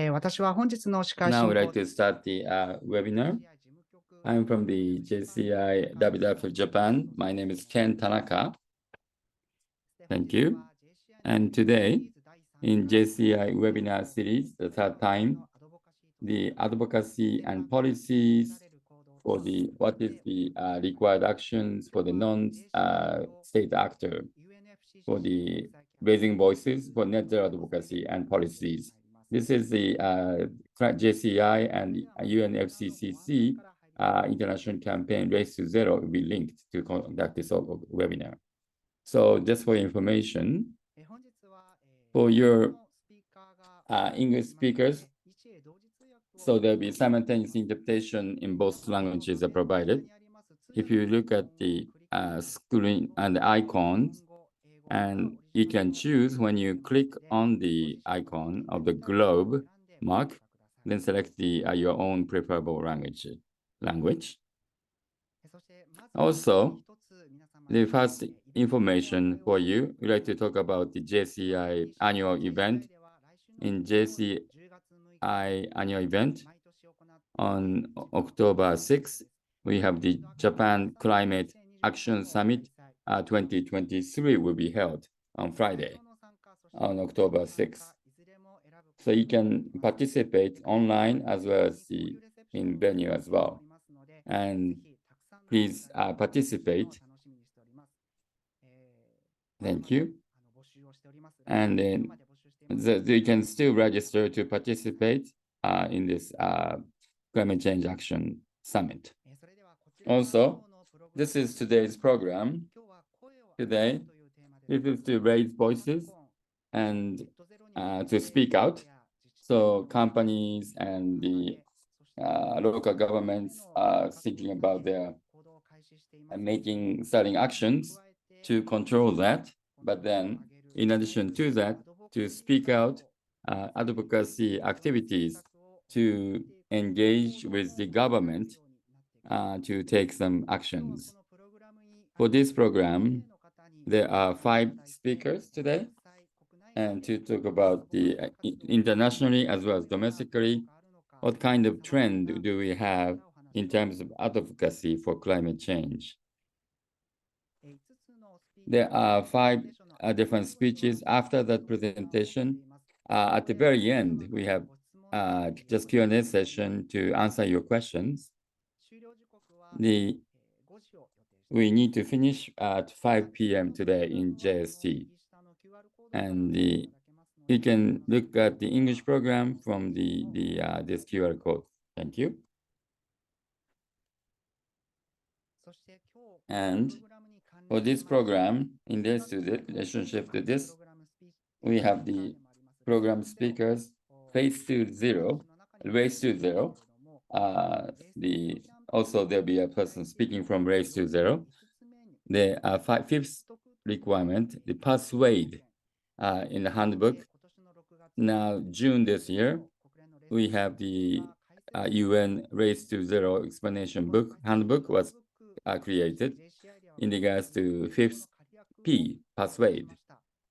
Now we'd like to start the webinar. I'm from the JCI Webinar for Japan. My name is Ken Tanaka. Thank you. And today, in JCI Webinar series, the third time, the advocacy and policies for the what is the required actions for the non-state actor for the raising voices for net zero advocacy and policies. This is the JCI and UNFCCC international campaign Race to Zero will be linked to conduct this webinar. So just for information, for your English speakers, so there'll be simultaneous interpretation in both languages are provided. If you look at the screen and the icons, and you can choose when you click on the icon of the globe mark, then select the your own preferable language. Also, the first information for you, we'd like to talk about the JCI annual event. In JCI annual event on October 6th, we have the Japan Climate Action Summit 2023 will be held on Friday, on October 6th. So you can participate online as well as in venue as well. And please participate. Thank you. And then you can still register to participate in this Climate Change Action Summit. Also, this is today's program. Today, this is to raise voices and to speak out. So companies and the local governments are thinking about their starting actions to control that. But then, in addition to that, to speak out advocacy activities to engage with the government to take some actions. For this program, there are 5 speakers today, and to talk about the internationally as well as domestically, what kind of trend do we have in terms of advocacy for climate change. There are 5 different speeches. After that presentation, at the very end, we have just Q&A session to answer your questions. We need to finish at 5 p.m. today in JST. And you can look at the English program from this QR code. Thank you. And for this program, in this relationship to this, we have the program speakers, Race to Zero. Also, there'll be a person speaking from Race to Zero. The 5th requirement, the Persuade in the handbook. Now, June this year, we have the UN Race to Zero explanation book. Handbook was created in regards to 5th P, Persuade.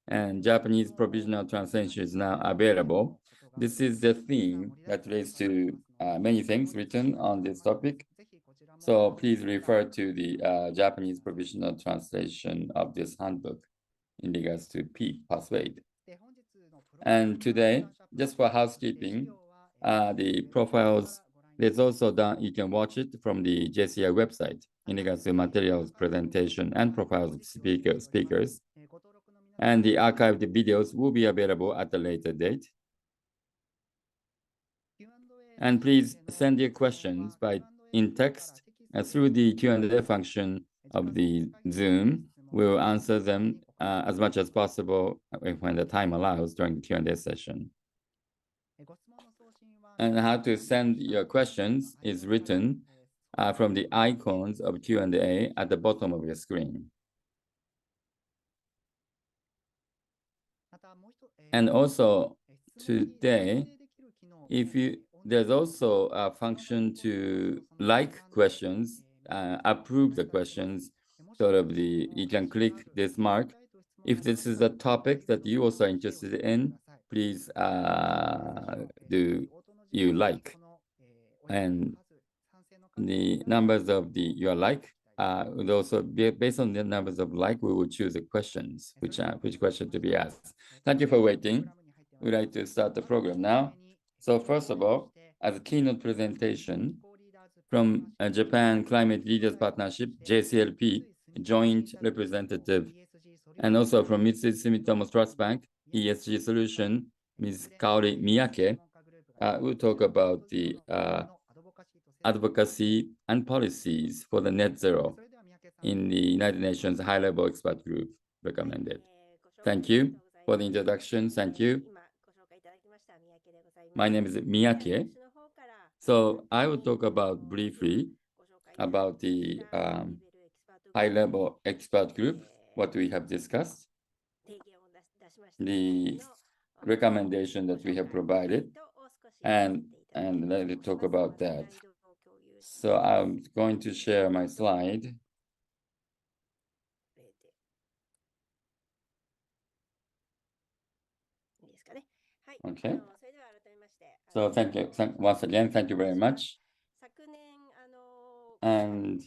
And Japanese provisional translation is now available. This is the theme that relates to many things written on this topic. So please refer to the Japanese provisional translation of this handbook in regards to P, Persuade. And today, just for housekeeping, the profiles, there's also done, you can watch it from the JCI website in regards to materials, presentation, and profiles of speakers. And the archived videos will be available at a later date. And please send your questions in text through the Q&A function of the Zoom. We'll answer them as much as possible when the time allows during the Q&A session. And how to send your questions is written from the icons of Q&A at the bottom of your screen. And also today, there's also a function to like questions, approve the questions. You can click this mark. If this is a topic that you also are interested in, please do you like, and the numbers of the your like would also be based on the numbers of like, we will choose the questions, which question to be asked. Thank you for waiting. We'd like to start the program now. So first of all, as a keynote presentation from Japan Climate Leaders Partnership, JCLP, joint representative, and also from Mitsui Sumitomo Trust Bank, ESG Solution, Ms. Kahori Miyake, we'll talk about the advocacy and policies for the net zero in the United Nations High-Level Expert Group recommended. Thank you for the introduction. Thank you. My name is Miyake. So I will talk about briefly about the high-level expert group, what we have discussed, the recommendation that we have provided, and let me talk about that. So I'm going to share my slide. Okay. So thank you once again. Thank you very much. And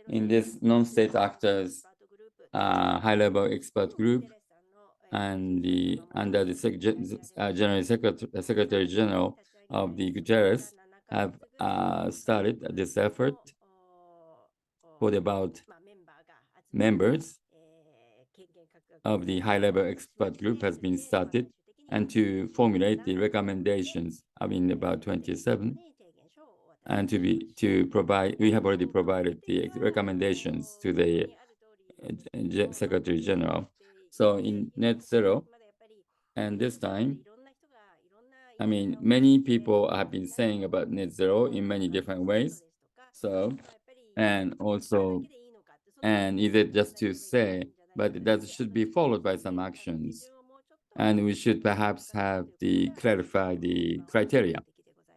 in this non-state actors high-level expert group, and under the General Secretary General of the Guterres have started this effort for about members of the high-level expert group has been started, and to formulate the recommendations, I mean about 27, and to provide, we have already provided the recommendations to the Secretary General. So in net zero, and this time, I mean, many people have been saying about net zero in many different ways. So, and also, and is it just to say, but that should be followed by some actions. And we should perhaps have clarify the criteria.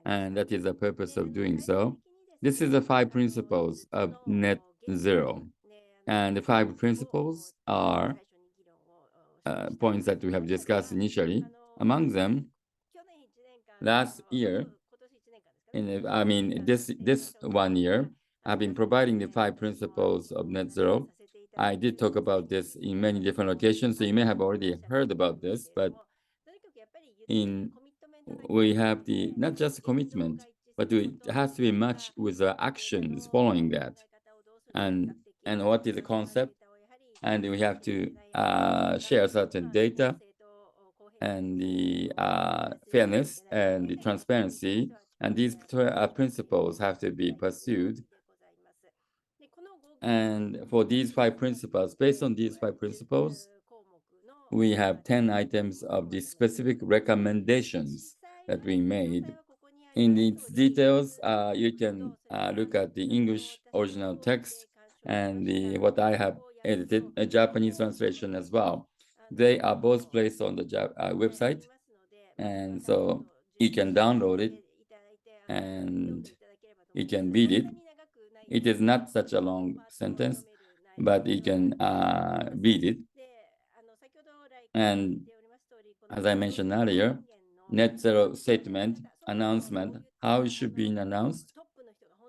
And that is the purpose of doing so. This is the 5 principles of net zero. And the 5 principles are points that we have discussed initially. Among them, last year, this 1 year, I've been providing the 5 principles of net zero. I did talk about this in many different locations, so you may have already heard about this, but we have not just commitment, but it has to be matched with the actions following that. And what is the concept? And we have to share certain data, and the fairness and the transparency, and these principles have to be pursued. And for these 5 principles, based on these 5 principles, we have 10 items of the specific recommendations that we made. In its details, you can look at the English original text and what I have edited, a Japanese translation as well. They are both placed on the website, and so you can download it and you can read it. It is not such a long sentence, but you can read it. And as I mentioned earlier, net zero statement, announcement, how it should be announced,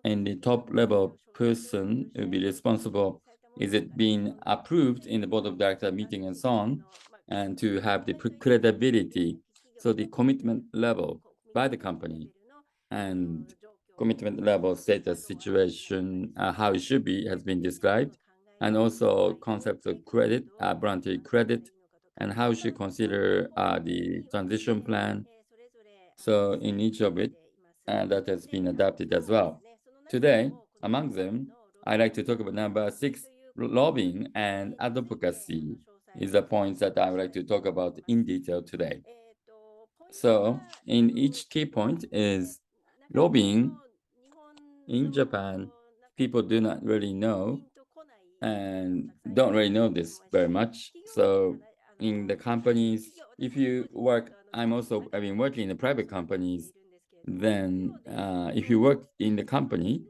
and the top level person will be responsible. Is it being approved in the board of director meeting and so on, and to have the credibility. So the commitment level by the company and commitment level status situation, how it should be, has been described, and also concepts of credit, voluntary credit, and how we should consider the transition plan. So in each of it, that has been adapted as well. Today, among them, I'd like to talk about number 6, lobbying and advocacy is the points that I would like to talk about in detail today. So in each key point is lobbying. In Japan, people do not really know and don't really know this very much. So in the companies, if you work, I've been working in the private companies, then if you work in the company,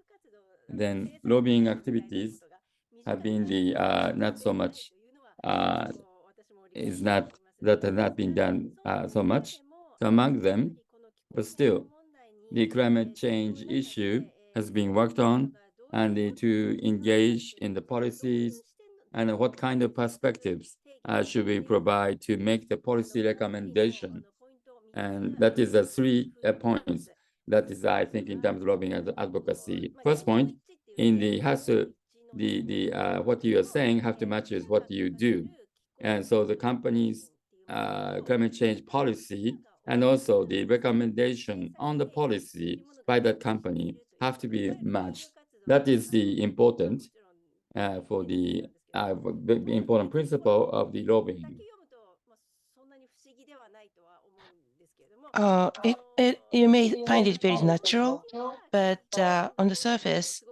then lobbying activities have been not so much, is not that has not been done so much. So among them, but still, the climate change issue has been worked on, and to engage in the policies and what kind of perspectives should we provide to make the policy recommendation. And that is the 3 points. That is, I think, in terms of lobbying and advocacy. First point, in the has to what you are saying have to match with what you do. And so the company's climate change policy and also the recommendation on the policy by that company have to be matched. That is the important for the important principle of the lobbying. You may find it very natural, but on the surface,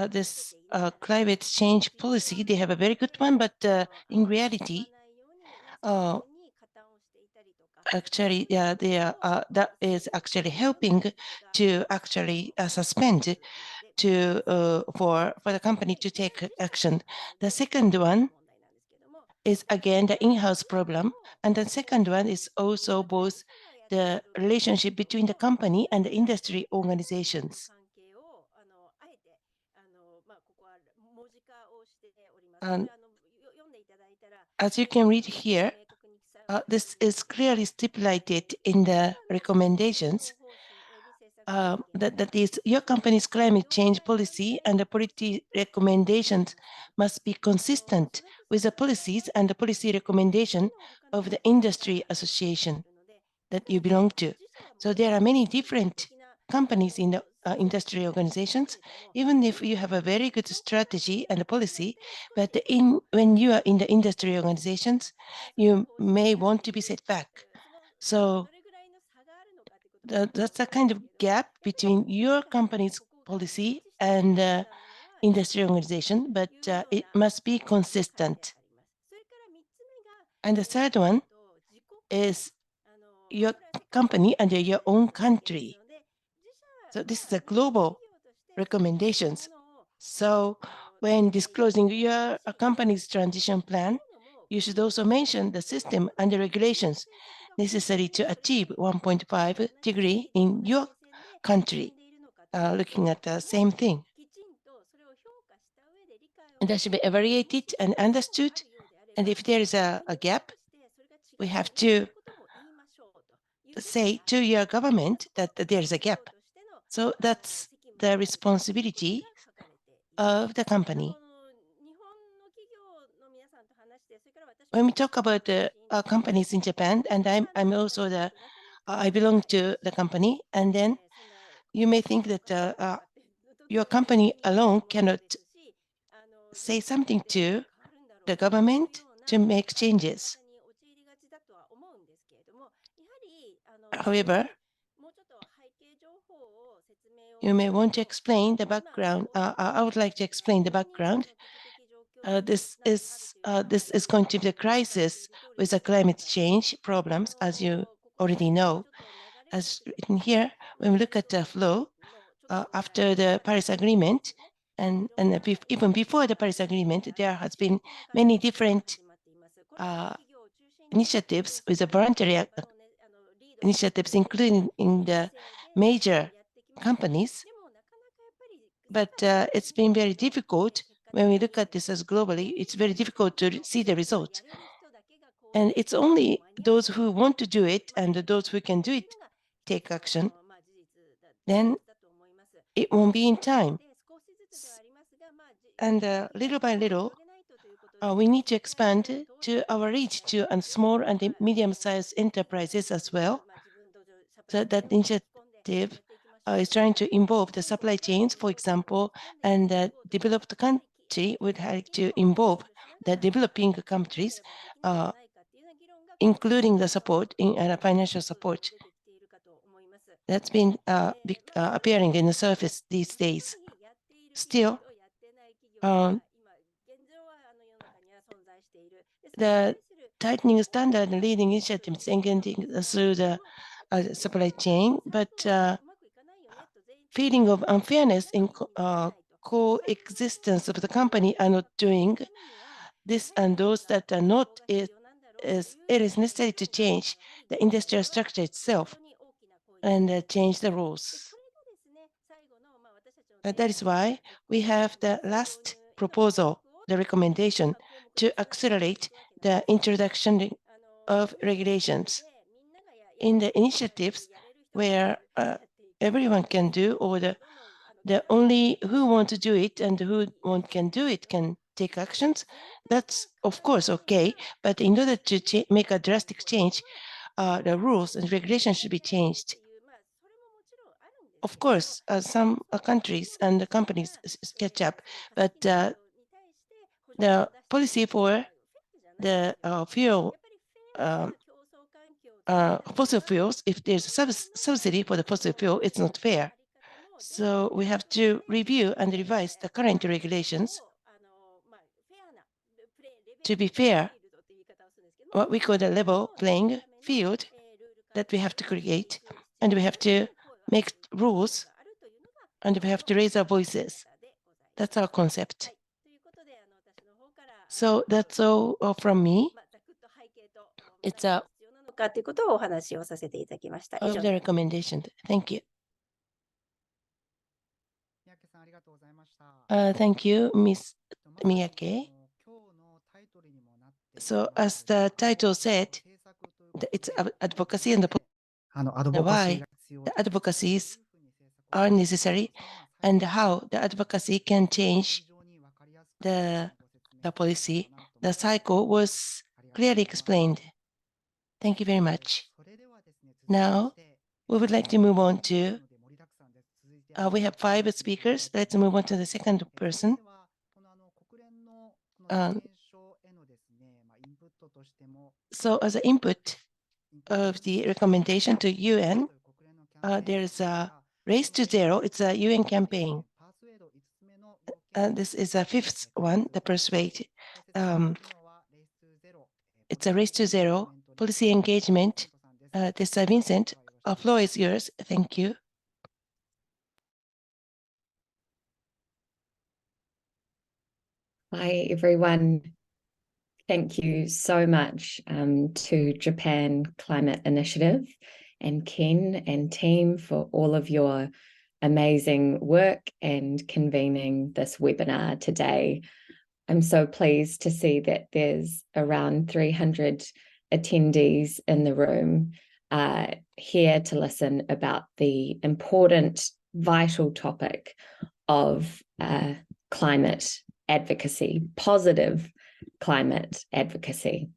this climate change policy, they have a very good one, but in reality, actually, that is actually helping to actually suspend for the company to take action. The second one is again the in-house problem, and the second one is also both the relationship between the company and the industry organizations. And as you can read here, this is clearly stipulated in the recommendations. That is, your company's climate change policy and the policy recommendations must be consistent with the policies and the policy recommendation of the industry association that you belong to. So there are many different companies in the industry organizations, even if you have a very good strategy and a policy, but when you are in the industry organizations, you may want to be set back. So that's a kind of gap between your company's policy and industry organization, but it must be consistent. And the third one is your company under your own country. So this is a global recommendations. So when disclosing your company's transition plan, you should also mention the system and the regulations necessary to achieve 1.5 degree in your country, looking at the same thing. And that should be evaluated and understood. And if there is a gap, we have to say to your government that there is a gap. So that's the responsibility of the company. When we talk about the companies in Japan, and I'm also I belong to the company, and then you may think that your company alone cannot say something to the government to make changes. However, you may want to explain the background. I would like to explain the background. This is going to be a crisis with the climate change problems, as you already know. As written here, when we look at the flow after the Paris Agreement, and even before the Paris Agreement, there has been many different initiatives with the voluntary initiatives, including in the major companies. But it's been very difficult when we look at this as globally. It's very difficult to see the results. And it's only those who want to do it and those who can do it take action. Then it won't be in time. And little by little, we need to expand to our reach to small and medium-sized enterprises as well. So that initiative is trying to involve the supply chains, for example, and the developed country would like to involve the developing countries, including the support in financial support. That's been appearing in the surface these days. Still, the tightening standard and leading initiatives engaging through the supply chain, but feeling of unfairness in coexistence of the company are not doing this, and those that are not it is necessary to change the industrial structure itself and change the rules. That is why we have the last proposal, the recommendation to accelerate the introduction of regulations. In the initiatives where everyone can do, or the only who want to do it and who can do it can take actions, that's of course okay. But in order to make a drastic change, the rules and regulations should be changed. Of course, some countries and the companies catch up, but the policy for the fossil fuels, if there's a subsidy for the fossil fuel, it's not fair. So we have to review and revise the current regulations to be fair, what we call the level playing field that we have to create, and we have to make rules, and we have to raise our voices. That's our concept. So that's all from me. It's a of the recommendation. Thank you. Thank you, Ms. Miyake. So as the title said, it's advocacy and why the advocacies are necessary and how the advocacy can change the policy. The cycle was clearly explained. Thank you very much. Now, we would like to move on to, we have 5 speakers. Let's move on to the second person. So as an input of the recommendation to UN, there is a Race to Zero. It's a UN campaign. This is a 5th one, the Persuade. It's a Race to Zero policy engagement. Tessa, Vincent, the floor is yours. Thank you. Hi, everyone. Thank you so much to Japan Climate Initiative and Ken and team for all of your amazing work and convening this webinar today. I'm so pleased to see that there's around 300 attendees in the room here to listen about the important, vital topic of climate advocacy, positive climate advocacy.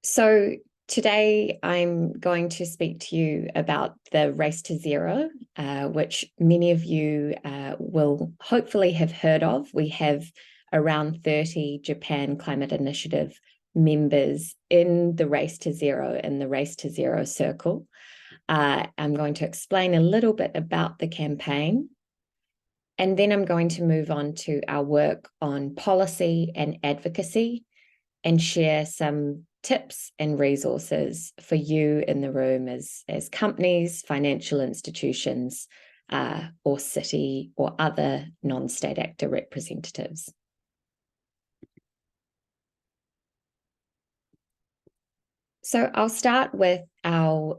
So today I'm going to speak to you about the Race to Zero, which many of you will hopefully have heard of. We have around 30 Japan Climate Initiative members in the Race to Zero, in the Race to Zero circle. I'm going to explain a little bit about the campaign, and then I'm going to move on to our work on policy and advocacy and share some tips and resources for you in the room as companies, financial institutions, or city or other non-state actor representatives. So I'll start with our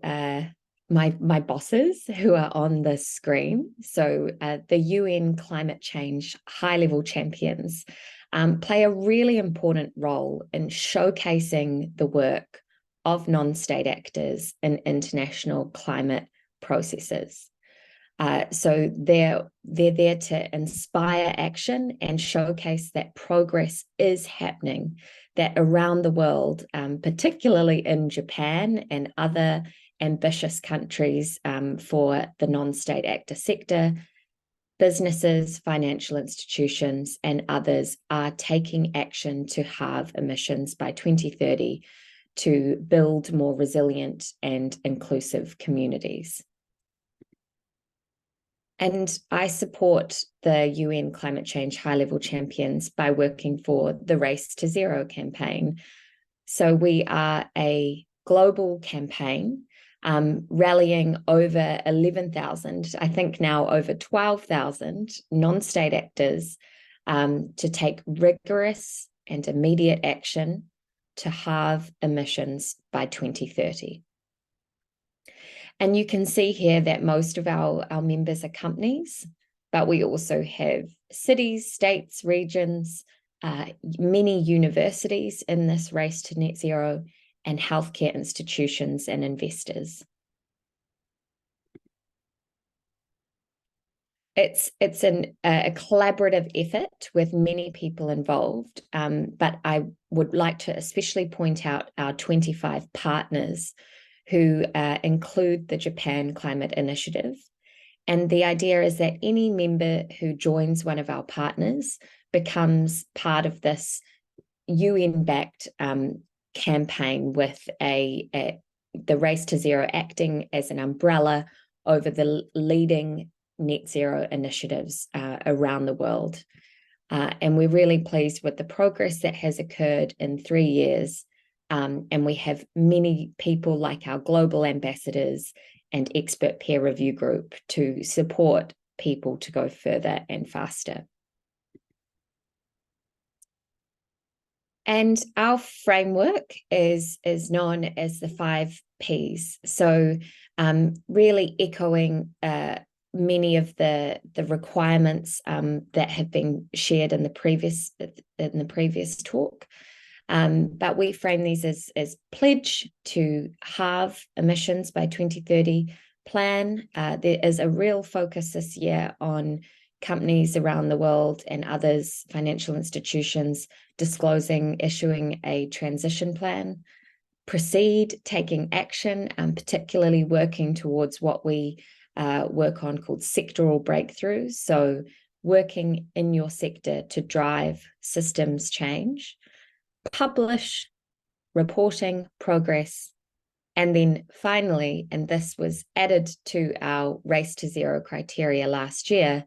my bosses who are on the screen. So the UN climate change high-level champions play a really important role in showcasing the work of non-state actors in international climate processes. So they're there to inspire action and showcase that progress is happening, that around the world, particularly in Japan and other ambitious countries for the non-state actor sector, businesses, financial institutions, and others are taking action to halve emissions by 2030 to build more resilient and inclusive communities. And I support the UN Climate Change High-Level Champions by working for the Race to Zero campaign. So we are a global campaign rallying over 11,000, I think now over 12,000 non-state actors to take rigorous and immediate action to halve emissions by 2030. And you can see here that most of our members are companies, but we also have cities, states, regions, many universities in this race to net zero, and healthcare institutions and investors. It's a collaborative effort with many people involved, but I would like to especially point out our 25 partners who include the Japan Climate Initiative. And the idea is that any member who joins one of our partners becomes part of this UN-backed campaign with the Race to Zero acting as an umbrella over the leading net zero initiatives around the world. And we're really pleased with the progress that has occurred in 3 years. And we have many people like our global ambassadors and expert peer review group to support people to go further and faster. And our framework is known as the 5 Ps. So really echoing many of the requirements that have been shared in the previous talk. But we frame these as pledge to halve emissions by 2030, plan. There is a real focus this year on companies around the world and others, financial institutions, issuing a transition plan. Proceed, taking action, and particularly working towards what we work on called sectoral breakthroughs. So working in your sector to drive systems change. Publish, reporting progress, and then finally, and this was added to our Race to Zero criteria last year,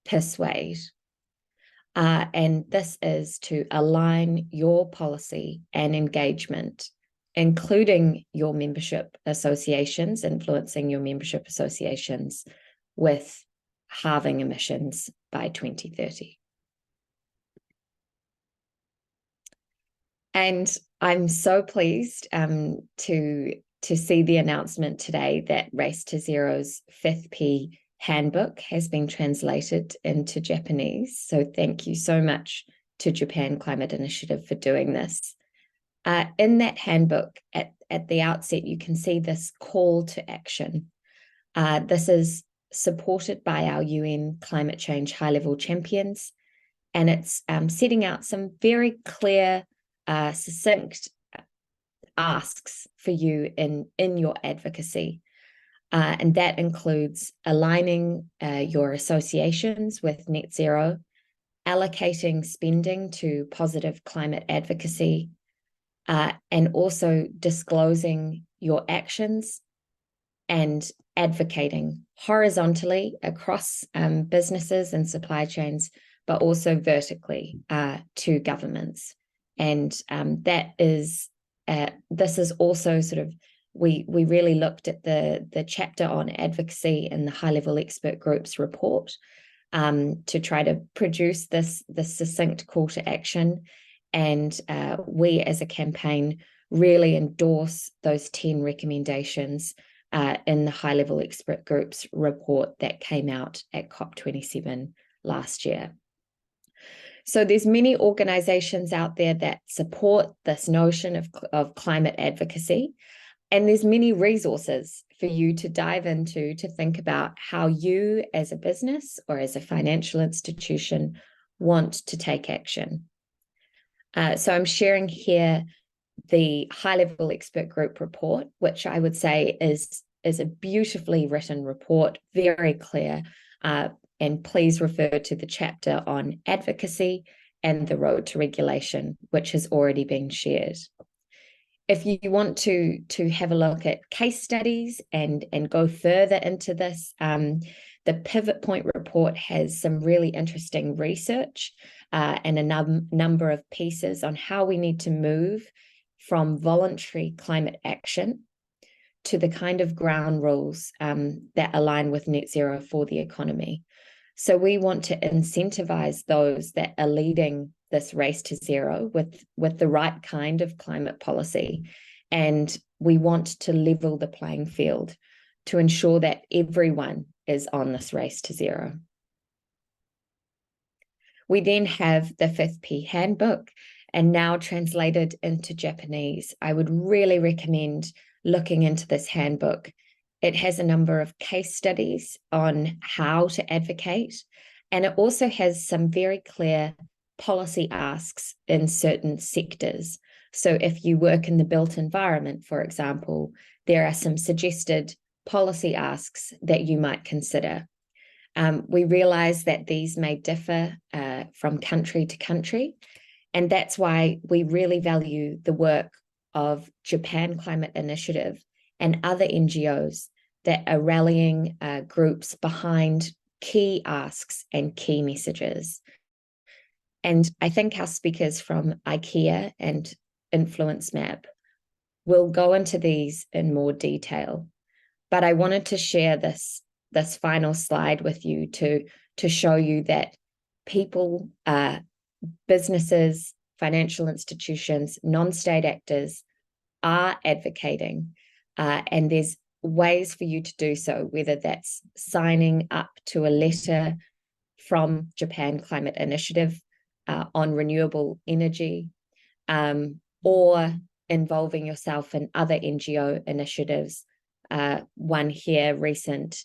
persuade. And this is to align your policy and engagement, including your membership associations, influencing your membership associations with halving emissions by 2030. And I'm so pleased to see the announcement today that Race to Zero's 5th P Handbook has been translated into Japanese. So thank you so much to Japan Climate Initiative for doing this. In that handbook, at the outset, you can see this call to action. This is supported by our UN climate change high-level champions, and it's setting out some very clear, succinct asks for you in your advocacy. And that includes aligning your associations with net zero, allocating spending to positive climate advocacy, and also disclosing your actions and advocating horizontally across businesses and supply chains, but also vertically to governments. And this is also sort of, we really looked at the chapter on advocacy in the high-level expert group's report to try to produce this succinct call to action. And we as a campaign really endorse those 10 recommendations in the high-level expert group's report that came out at COP27 last year. So there's many organizations out there that support this notion of climate advocacy. And there's many resources for you to dive into to think about how you as a business or as a financial institution want to take action. So I'm sharing here the high-level expert group report, which I would say is a beautifully written report, very clear. And please refer to the chapter on advocacy and the road to regulation, which has already been shared. If you want to have a look at case studies and go further into this, the Pivot Point report has some really interesting research and a number of pieces on how we need to move from voluntary climate action to the kind of ground rules that align with net zero for the economy. So we want to incentivize those that are leading this race to zero with the right kind of climate policy. And we want to level the playing field to ensure that everyone is on this race to zero. We then have the 5th P Handbook, and now translated into Japanese. I would really recommend looking into this handbook. It has a number of case studies on how to advocate, and it also has some very clear policy asks in certain sectors. So if you work in the built environment, for example, there are some suggested policy asks that you might consider. We realize that these may differ from country to country, and that's why we really value the work of Japan Climate Initiative and other NGOs that are rallying groups behind key asks and key messages. And I think our speakers from IKEA and InfluenceMap will go into these in more detail. But I wanted to share this final slide with you to show you that people, businesses, financial institutions, non-state actors are advocating, and there's ways for you to do so, whether that's signing up to a letter from Japan Climate Initiative on renewable energy, or involving yourself in other NGO initiatives. One here, recent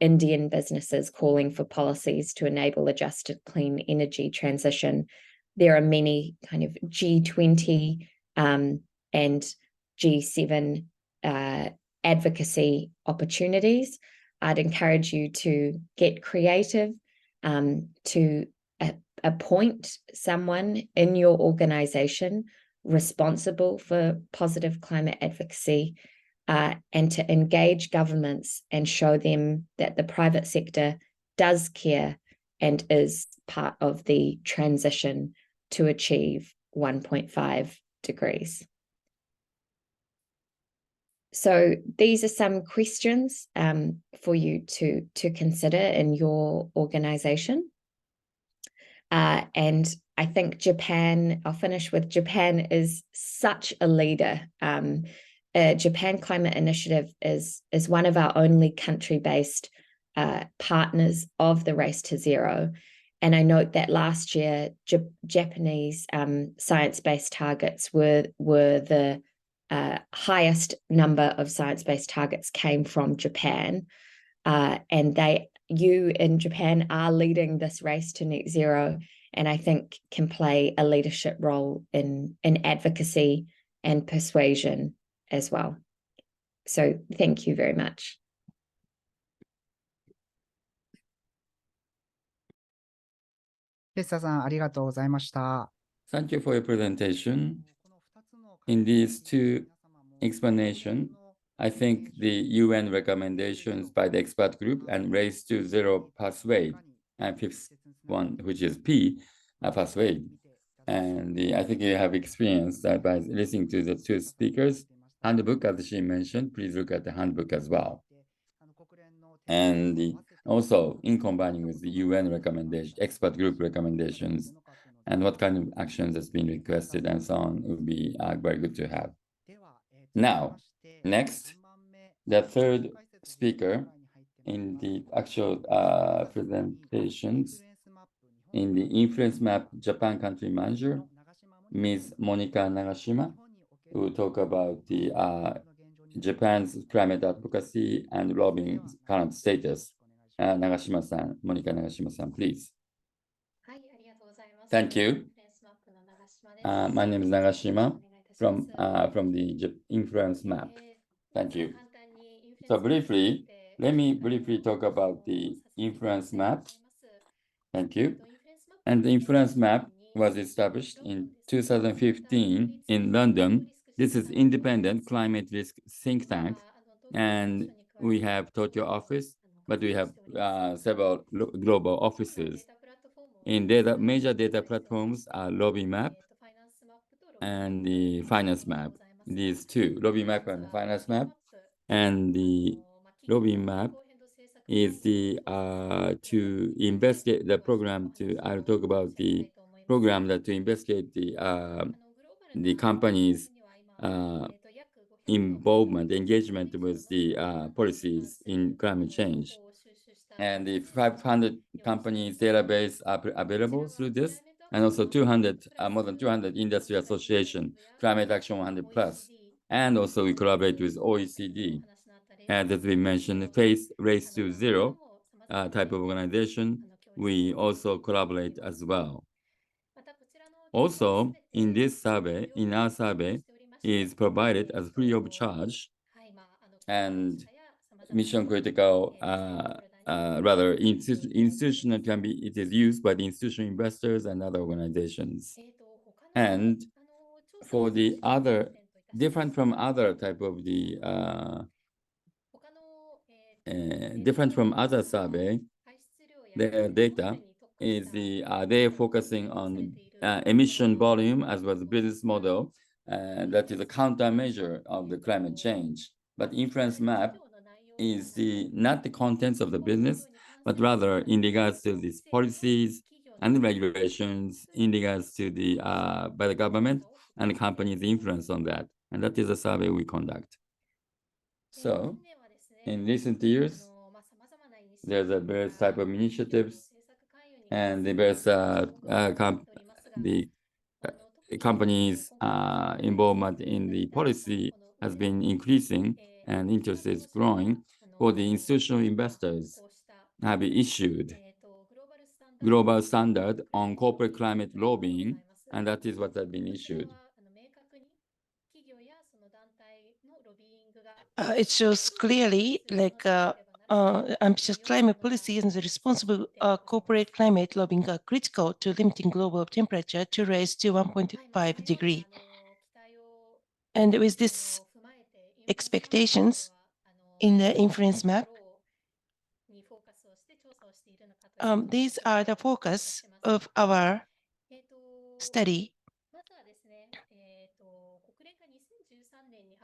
Indian businesses calling for policies to enable a just clean energy transition. There are many kind of G20 and G7 advocacy opportunities. I'd encourage you to get creative, to appoint someone in your organization responsible for positive climate advocacy, and to engage governments and show them that the private sector does care and is part of the transition to achieve 1.5 degrees. So these are some questions for you to consider in your organization. And I think Japan, I'll finish with Japan, is such a leader. Japan Climate Initiative is one of our only country-based partners of the Race to Zero. And I note that last year, Japanese science-based targets were the highest number of science-based targets came from Japan. And you in Japan are leading this race to net zero, and I think can play a leadership role in advocacy and persuasion as well. So thank you very much. Tessa さん、ありがとうございました。Thank you for your presentation. In these two explanations, I think the UN recommendations by the expert group and Race to Zero Persuade, and fifth one, which is P, Persuade. And I think you have experienced that by listening to the two speakers. Handbook, as she mentioned, please look at the handbook as well. And also, in combining with the UN recommendation, expert group recommendations, and what kind of actions has been requested and so on, would be very good to have. Now, next, the third speaker in the actual presentations in the InfluenceMap Japan Country Manager, Ms. Monica Nagashima, who will talk about the Japan's climate advocacy and lobbying current status. Nagashima-san, Monica Nagashima-san, please. Thank you. My name is Nagashima from the InfluenceMap. Thank you. So briefly, let me briefly talk about the InfluenceMap. Thank you. And the InfluenceMap was established in 2015 in London. This is independent climate risk think tank, and we have Tokyo office, but we have several global offices. In major data platforms are LobbyMap and the FinanceMap. These two, LobbyMap and FinanceMap, and the LobbyMap is to investigate the program I'll talk about the program that to investigate the company's involvement, engagement with the policies in climate change. And the 500 companies database are available through this, and also 200, more than 200 industry association, Climate Action 100 Plus. And also we collaborate with OECD. And as we mentioned, Race to Zero type of organization, we also collaborate as well. Also, in this survey, in our survey, is provided as free of charge, and mission critical, rather institutional it is used by the institutional investors and other organizations. And for the other, different from other type of the, different from other survey, their data is they're focusing on emission volume as well as business model. That is a countermeasure of the climate change. But InfluenceMap is not the contents of the business, but rather in regards to these policies and regulations in regards to the by the government and the company's influence on that. And that is a survey we conduct. So in recent years, there's a various type of initiatives, and the various companies' involvement in the policy has been increasing, and interest is growing. For the institutional investors, have issued global standard on corporate climate lobbying, and that is what has been issued. It shows clearly like ambitious climate policy and the responsible corporate climate lobbying are critical to limiting global temperature to rise to 1.5 degrees. And with these expectations in the InfluenceMap, these are the focus of our study.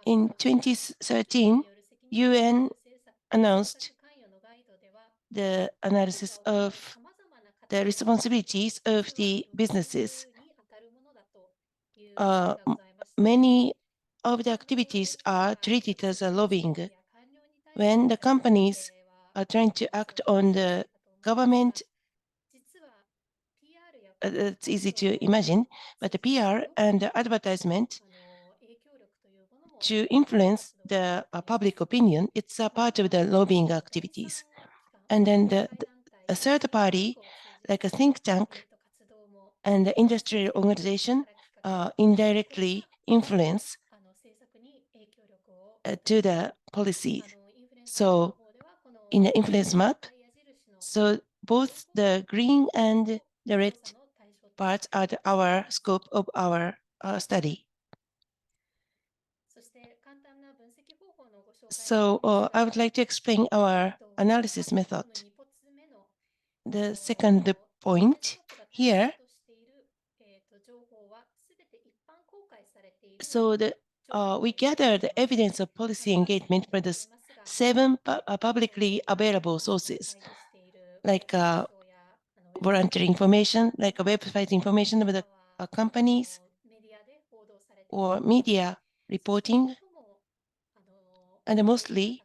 In 2013, UN announced the analysis of the responsibilities of the businesses. Many of the activities are treated as a lobbying. When the companies are trying to act on the government, it's easy to imagine, but the PR and the advertisement to influence the public opinion, it's a part of the lobbying activities. And then a third party, like a think tank and the industrial organization, indirectly influence to the policy. So in the InfluenceMap, so both the green and the red parts are our scope of our study. So I would like to explain our analysis method. The second point here, so we gathered the evidence of policy engagement for the 7 publicly available sources, like voluntary information, like a website information of the companies, or media reporting, and mostly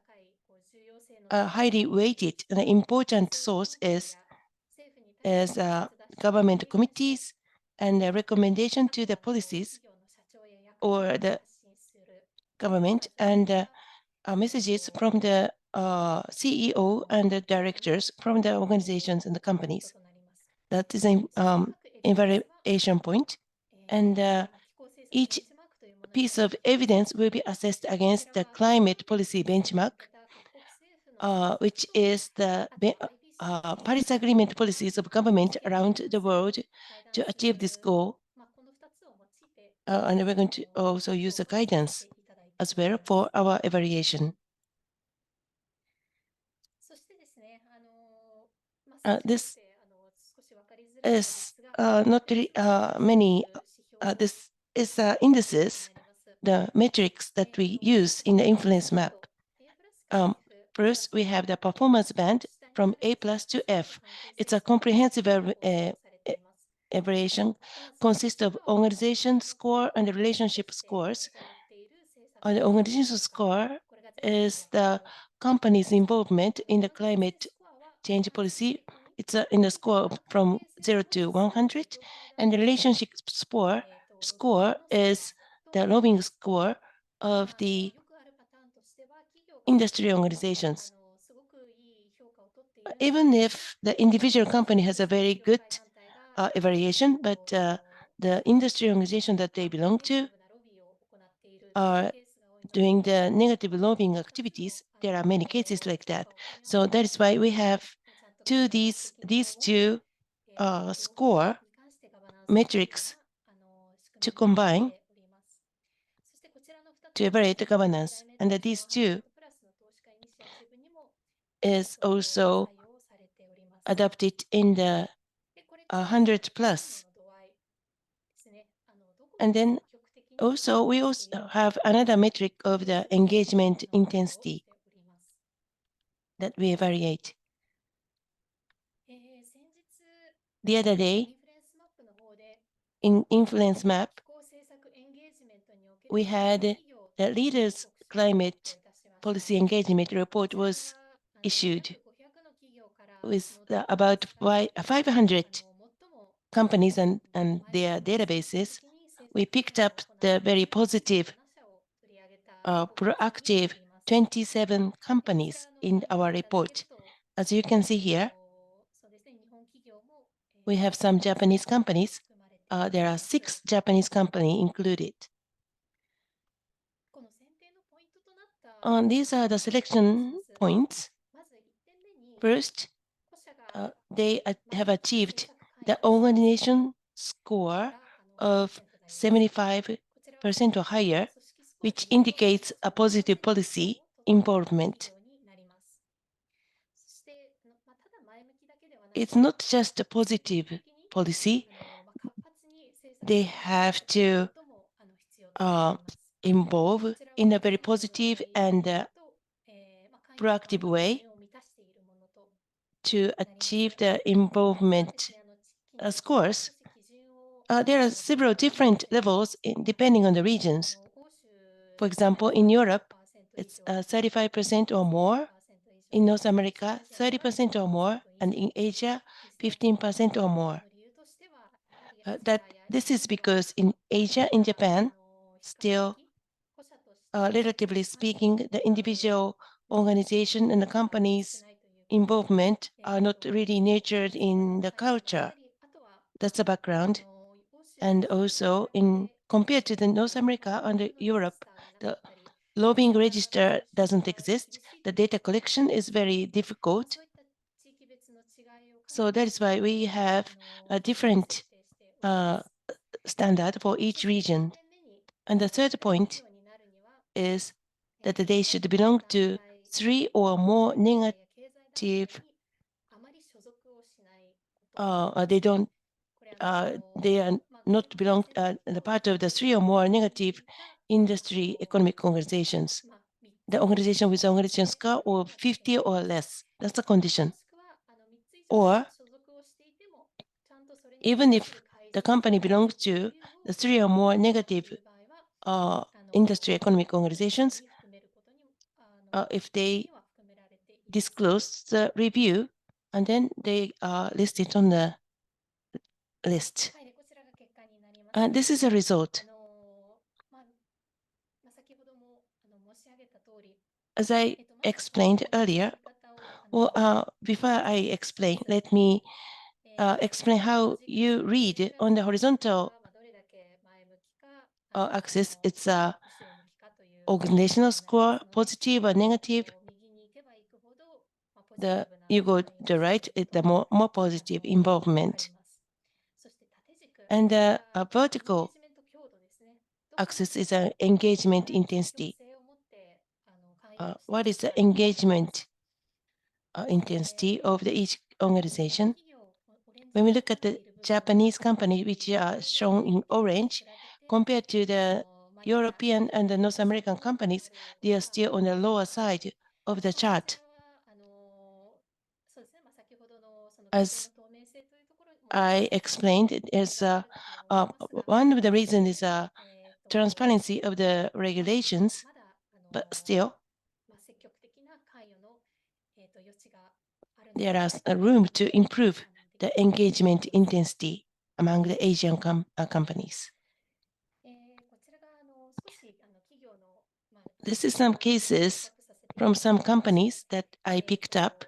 a highly weighted and important source is government committees and the recommendation to the policies or the government, and messages from the CEO and the directors from the organizations and the companies. That is an evaluation point, and each piece of evidence will be assessed against the climate policy benchmark, which is the Paris Agreement policies of government around the world to achieve this goal. And we're going to also use the guidance as well for our evaluation. This is not really many, this is indices, the metrics that we use in the InfluenceMap. First, we have the performance band from A+ to F. It's a comprehensive evaluation, consists of organization score and relationship scores. The organization score is the company's involvement in the climate change policy. It's in the score from 0 to 100, and the relationship score is the lobbying score of the industry organizations. Even if the individual company has a very good evaluation, but the industry organization that they belong to are doing the negative lobbying activities, there are many cases like that. So that is why we have these two score metrics to combine to evaluate the governance. And these two is also adopted in the 100+. And then also, we also have another metric of the engagement intensity that we evaluate. The other day, in InfluenceMap, we had the leaders' climate policy engagement report was issued with about 500 companies and their databases. We picked up the very positive, proactive 27 companies in our report. As you can see here, we have some Japanese companies. There are 6 Japanese companies included. These are the selection points. First, they have achieved the organization score of 75% or higher, which indicates a positive policy involvement. It's not just a positive policy. They have to involve in a very positive and proactive way to achieve the involvement scores. There are several different levels depending on the regions. For example, in Europe, it's 35% or more. In North America, 30% or more, and in Asia, 15% or more. This is because in Asia, in Japan, still, relatively speaking, the individual organization and the company's involvement are not really nurtured in the culture. That's the background. And also, compared to the North America and Europe, the lobbying register doesn't exist. The data collection is very difficult. So that is why we have a different standard for each region. And the third point is that they should belong to 3 or more negative. They are not belong the part of the 3 or more negative industry economic organizations. The organization with organization score of 50 or less. That's the condition. Or even if the company belongs to the 3 or more negative industry economic organizations, if they disclose the review, and then they are listed on the list. And this is a result. As I explained earlier, before I explain, let me explain how you read on the horizontal axis. It's a organizational score, positive or negative. You go to the right, it's the more positive involvement. And the vertical axis is an engagement intensity. What is the engagement intensity of each organization? When we look at the Japanese companies, which are shown in orange, compared to the European and the North American companies, they are still on the lower side of the chart. As I explained, it is one of the reasons is transparency of the regulations, but still there is a room to improve the engagement intensity among the Asian companies. This is some cases from some companies that I picked up.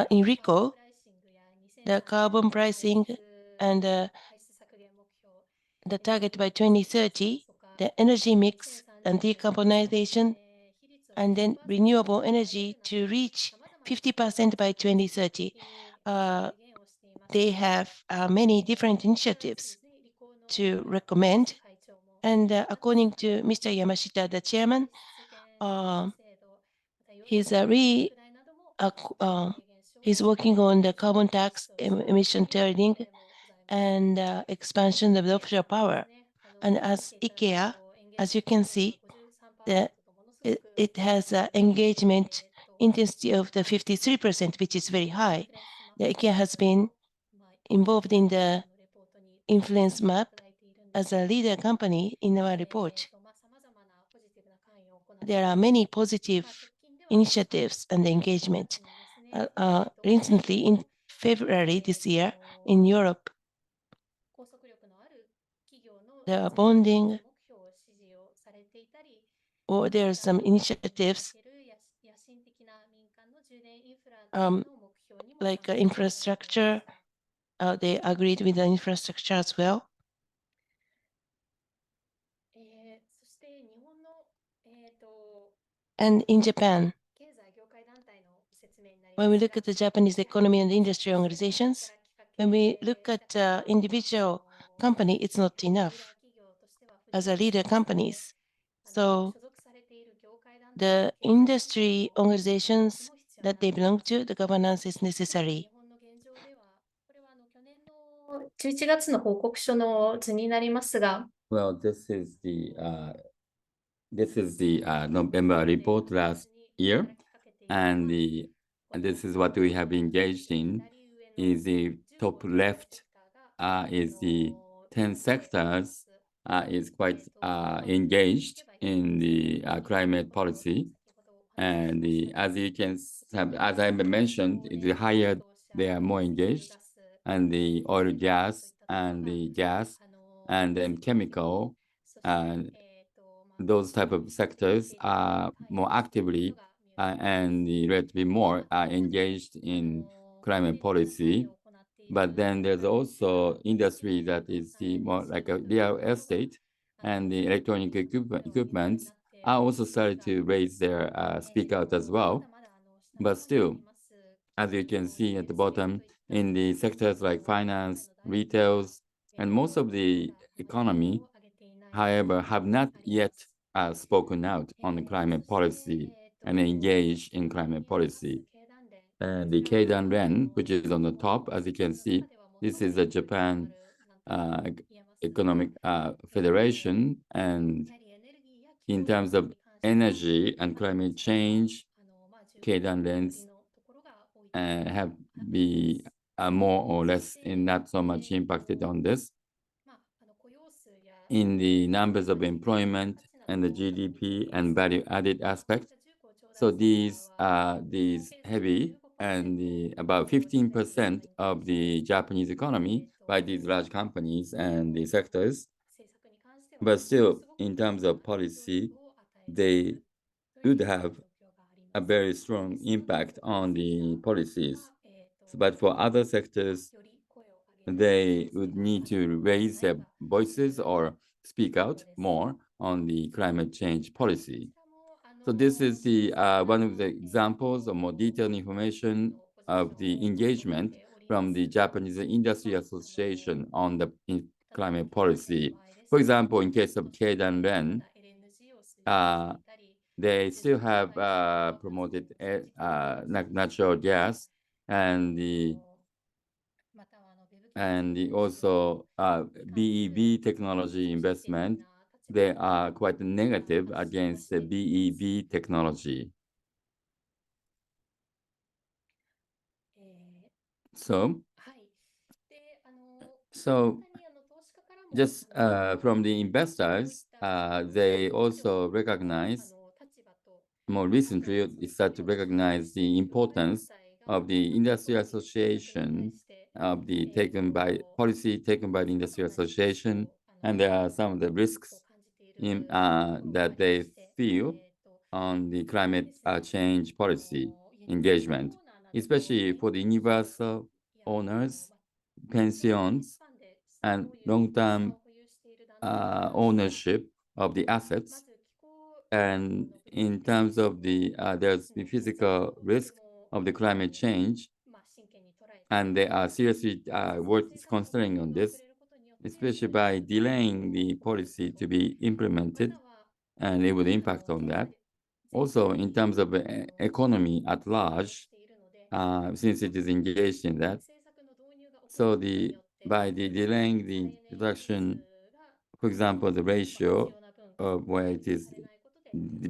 In RICO, the carbon pricing and the target by 2030, the energy mix and decarbonization, and then renewable energy to reach 50% by 2030. They have many different initiatives to recommend. And according to Mr. Yamashita, the chairman, he's working on the carbon tax, emission trading, and expansion of the offshore power. And as IKEA, as you can see, it has an engagement intensity of the 53%, which is very high. The IKEA has been involved in the InfluenceMap as a leader company in our report. There are many positive initiatives and engagement. Recently, in February this year, in Europe, the bonding, or there are some initiatives like infrastructure. They agreed with the infrastructure as well. And in Japan, when we look at the Japanese economy and industry organizations, when we look at individual company, it's not enough as a leader companies. So the industry organizations that they belong to, the governance is necessary. 11月の報告書の図になりますが、 Well, this is the November report last year, and this is what we have engaged in. Is the top left is the 10 sectors is quite engaged in the climate policy, and as you can as I mentioned, the higher they are more engaged, and the oil, gas, and the gas, and then chemical, and those type of sectors are more actively and relatively more engaged in climate policy. But then there's also industry that is the more like a real estate, and the electronic equipment are also started to raise their speak out as well. But still, as you can see at the bottom, in the sectors like finance, retails, and most of the economy, however, have not yet spoken out on the climate policy and engaged in climate policy. And the Keidan Ren, which is on the top, as you can see, this is the Japan Economic Federation, and in terms of energy and climate change, Keidan Rens have been more or less not so much impacted on this. In the numbers of employment and the GDP and value-added aspect, so these heavy, and about 15% of the Japanese economy by these large companies and the sectors. But still, in terms of policy, they would have a very strong impact on the policies. But for other sectors, they would need to raise their voices or speak out more on the climate change policy. So this is the one of the examples of more detailed information of the engagement from the Japanese Industry Association on the climate policy. For example, in case of Keidan Ren, they still have promoted natural gas, and also BEV technology investment. They are quite negative against the BEV technology. So just from the investors, they also recognize, more recently, it started to recognize the importance of the industry association of the policy taken by the industry association, and there are some of the risks that they feel on the climate change policy engagement, especially for the universal owners, pensions, and long-term ownership of the assets. And in terms of there's the physical risk of the climate change, and they are seriously worth considering on this, especially by delaying the policy to be implemented, and it would impact on that. Also, in terms of the economy at large, since it is engaged in that, so by delaying the introduction, for example, the ratio of where it is,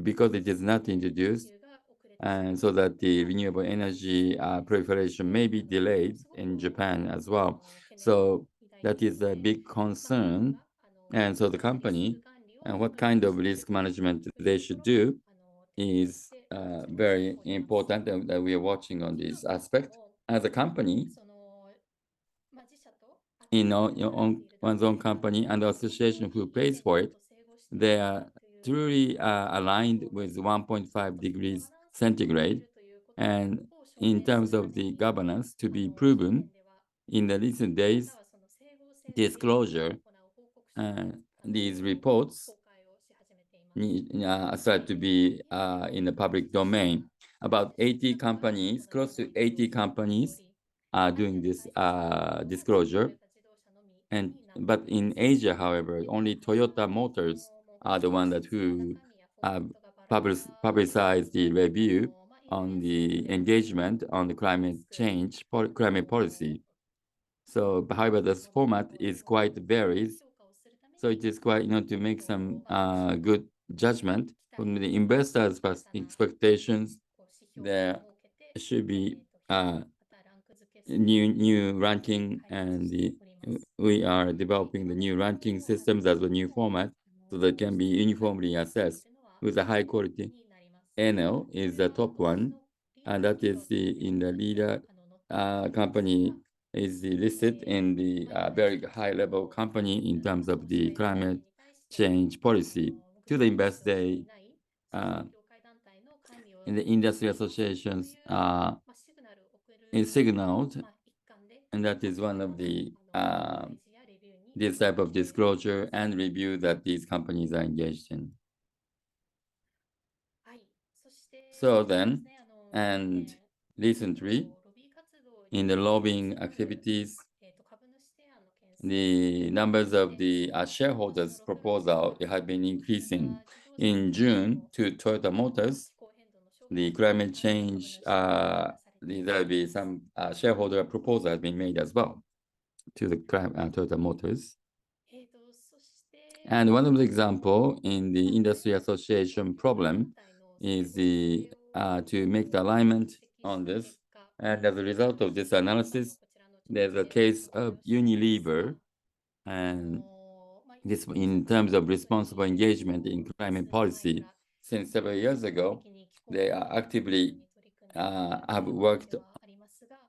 because it is not introduced, and so that the renewable energy proliferation may be delayed in Japan as well. So that is a big concern. And so the company and what kind of risk management they should do is very important, and that we are watching on this aspect. As a company, one's own company and the association who pays for it, they are truly aligned with 1.5 degrees centigrade. And in terms of the governance to be proven, in the recent days, disclosure, these reports start to be in the public domain. About 80 companies, close to 80 companies are doing this disclosure. But in Asia, however, only Toyota Motors are the one who publicize the review on the engagement on the climate change, climate policy. So, however, this format is quite varies. So it is quite, to make some good judgment from the investors' expectations. There should be new ranking, and we are developing the new ranking systems as a new format so that can be uniformly assessed with a high quality. Enel is the top one, and that is in the leader company is listed in the very high level company in terms of the climate change policy. To the invest, they in the industry associations is signaled, and that is one of the this type of disclosure and review that these companies are engaged in. So then, and recently, in the lobbying activities, the numbers of the shareholders' proposal have been increasing. In June, to Toyota Motors, the climate change, there will be some shareholder proposal has been made as well to the Toyota Motors. And one of the example in the industry association problem is to make the alignment on this. And as a result of this analysis, there's a case of Unilever, and this in terms of responsible engagement in climate policy. Since several years ago, they are actively have worked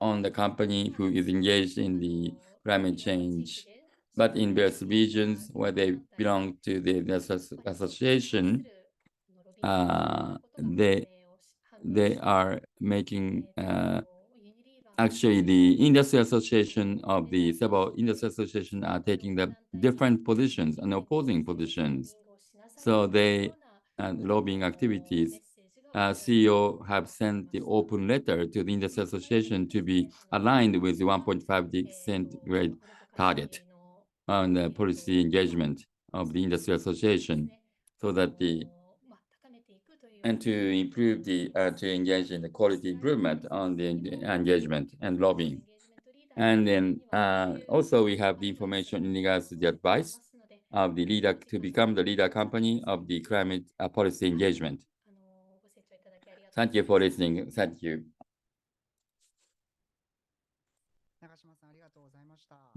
on the company who is engaged in the climate change. But in various regions where they belong to the association, they are making actually the industry association of the several industry associations are taking the different positions and opposing positions. So they lobbying activities. CEO have sent the open letter to the industry association to be aligned with the 1.5 centigrade target on the policy engagement of the industry association, so that and to improve to engage in the quality improvement on the engagement and lobbying. And then also we have the information in regards to the advice of the leader to become the leader company of the climate policy engagement. Thank you for listening. Thank you.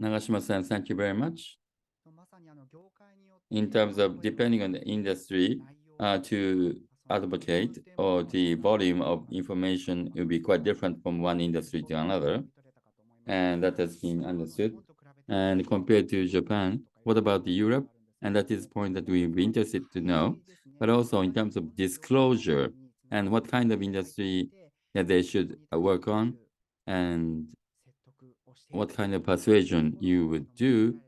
Nagashima-san, thank you very much. In terms of depending on the industry to advocate, or the volume of information will be quite different from one industry to another. And that has been understood. And compared to Japan, what about the Europe? And that is a point that we'll be interested to know. But also in terms of disclosure and what kind of industry that they should work on, and what kind of persuasion you would do,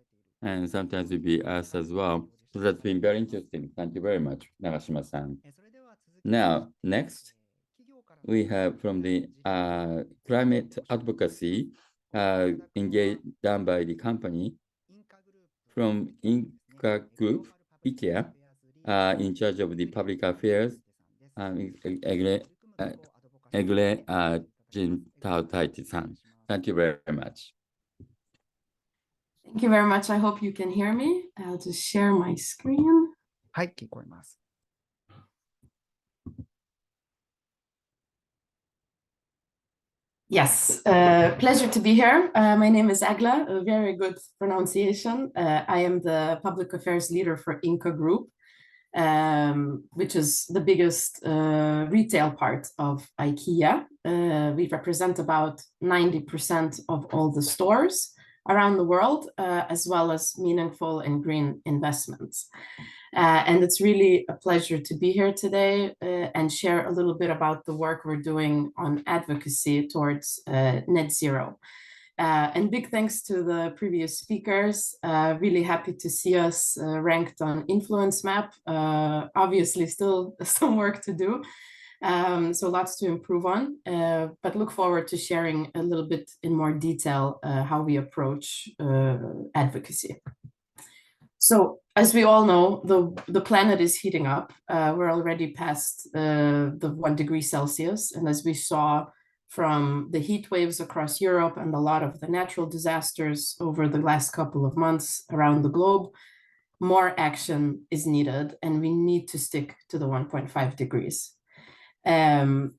and sometimes you'll be asked as well. So that's been very interesting. Thank you very much, Nagashima-san. Now, next, we have from the climate advocacy engaged done by the company from Ingka Group, IKEA, in charge of the public affairs, Egle Gintautaite-san. Thank you very much. Thank you very much. I hope you can hear me. I'll just share my screen. はい、聞こえます。Yes, pleasure to be here. My name is Egle, a very good pronunciation. I am the public affairs leader for Ingka Group, which is the biggest retail part of IKEA. We represent about 90% of all the stores around the world, as well as meaningful and green investments. And it's really a pleasure to be here today and share a little bit about the work we're doing on advocacy towards net zero. And big thanks to the previous speakers. Really happy to see us ranked on InfluenceMap. Obviously still some work to do. So lots to improve on, but look forward to sharing a little bit in more detail how we approach advocacy. So as we all know, the planet is heating up. We're already past the 1 degree Celsius. And as we saw from the heat waves across Europe and a lot of the natural disasters over the last couple of months around the globe, more action is needed, and we need to stick to the 1.5 degrees. And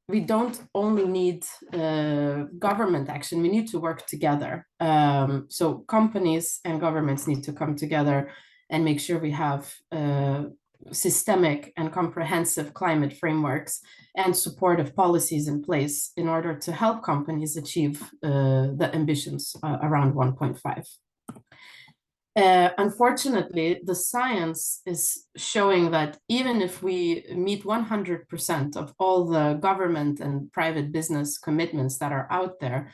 we don't only need government action, we need to work together. So companies and governments need to come together and make sure we have systemic and comprehensive climate frameworks and supportive policies in place in order to help companies achieve the ambitions around 1.5. Unfortunately, the science is showing that even if we meet 100% of all the government and private business commitments that are out there,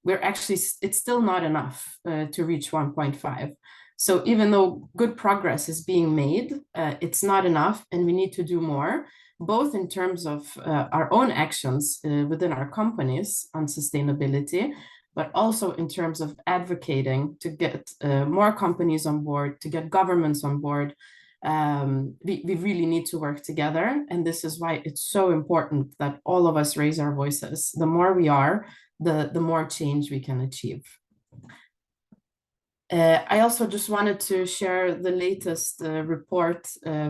it's still not enough to reach 1.5. So even though good progress is being made, it's not enough, and we need to do more, both in terms of our own actions within our companies on sustainability, but also in terms of advocating to get more companies on board, to get governments on board. We really need to work together. And this is why it's so important that all of us raise our voices. The more we are, the more change we can achieve. I also just wanted to share the latest report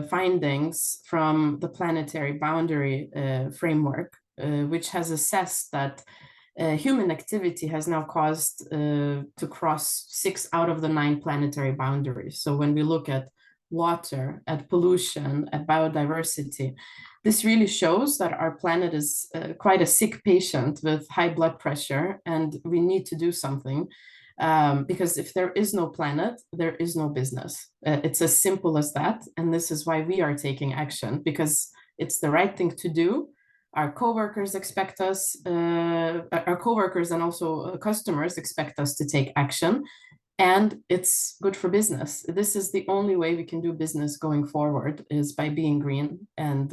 findings from the planetary boundary framework, which has assessed that human activity has now caused to cross 6 out of the 9 planetary boundaries. So when we look at water, at pollution, at biodiversity, this really shows that our planet is quite a sick patient with high blood pressure, and we need to do something. Because if there is no planet, there is no business. It's as simple as that. And this is why we are taking action, because it's the right thing to do. Our coworkers expect us, our coworkers and also customers expect us to take action, and it's good for business. This is the only way we can do business going forward, is by being green and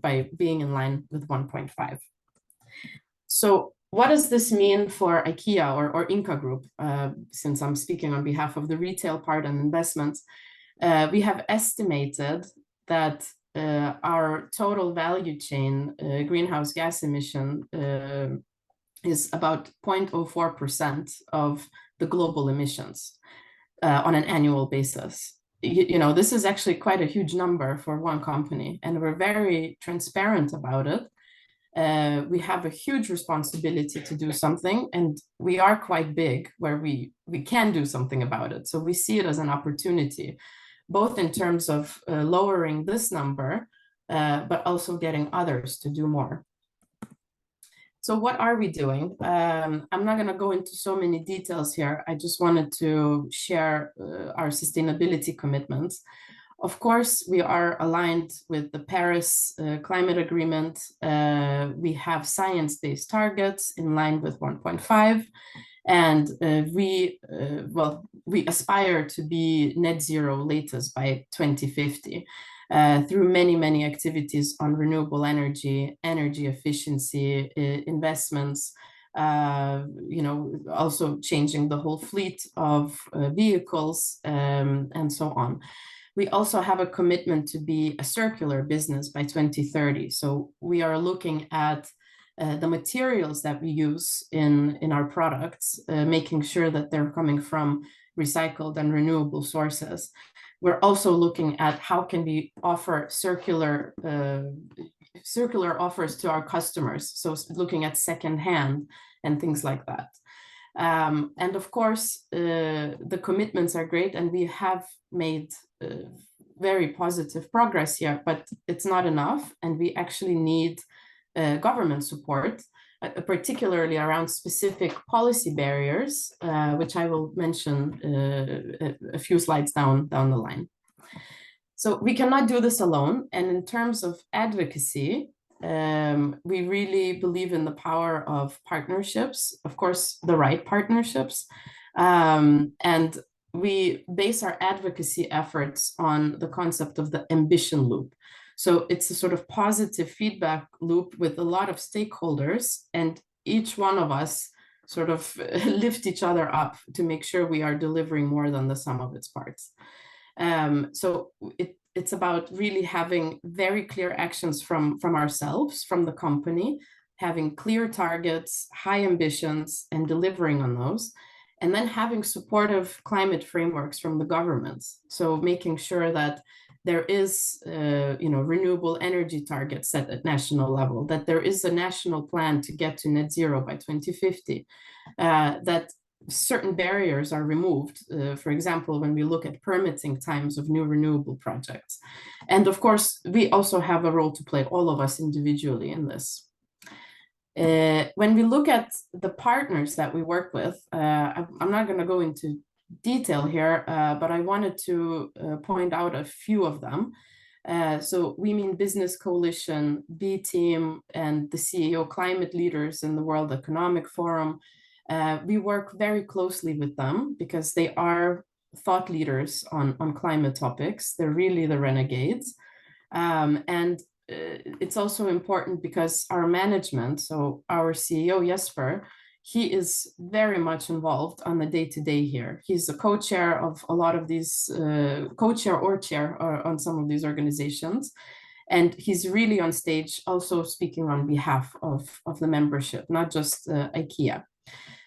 by being in line with 1.5. So what does this mean for IKEA or Ingka Group? Since I'm speaking on behalf of the retail part and investments, we have estimated that our total value chain greenhouse gas emission is about 0.04% of the global emissions on an annual basis. You know, this is actually quite a huge number for one company, and we're very transparent about it. we have a huge responsibility to do something, and we are quite big where we can do something about it. So we see it as an opportunity, both in terms of lowering this number, but also getting others to do more. So what are we doing? I'm not going to go into so many details here. I just wanted to share our sustainability commitments. Of course, we are aligned with the Paris Climate Agreement. We have science-based targets in line with 1.5. And we aspire to be net zero latest by 2050 through many activities on renewable energy, energy efficiency, investments, also changing the whole fleet of vehicles and so on. We also have a commitment to be a circular business by 2030. So we are looking at the materials that we use in our products, making sure that they're coming from recycled and renewable sources. We're also looking at how can we offer circular offers to our customers. So looking at secondhand and things like that. And of course, the commitments are great, and we have made very positive progress here, but it's not enough, and we actually need government support, particularly around specific policy barriers, which I will mention a few slides down the line. So we cannot do this alone, and in terms of advocacy, we really believe in the power of partnerships, of course, the right partnerships, and we base our advocacy efforts on the concept of the ambition loop. So it's a sort of positive feedback loop with a lot of stakeholders, and each one of us sort of lift each other up to make sure we are delivering more than the sum of its parts. So it's about really having very clear actions from ourselves, from the company, having clear targets, high ambitions, and delivering on those, and then having supportive climate frameworks from the governments. So making sure that there is, renewable energy targets set at national level, that there is a national plan to get to net zero by 2050, that certain barriers are removed, for example, when we look at permitting times of new renewable projects. And of course, we also have a role to play, all of us individually, in this. When we look at the partners that we work with, I'm not going to go into detail here, but I wanted to point out a few of them. So we mean Business Coalition, B Team, and the CEO Climate Leaders in the World Economic Forum. We work very closely with them because they are thought leaders on climate topics. They're really the renegades. And it's also important because our management, so our CEO, Jesper, he is very much involved on the day-to-day here. He's the co-chair of a lot of these, co-chair or chair on some of these organizations. And he's really on stage also speaking on behalf of the membership, not just IKEA.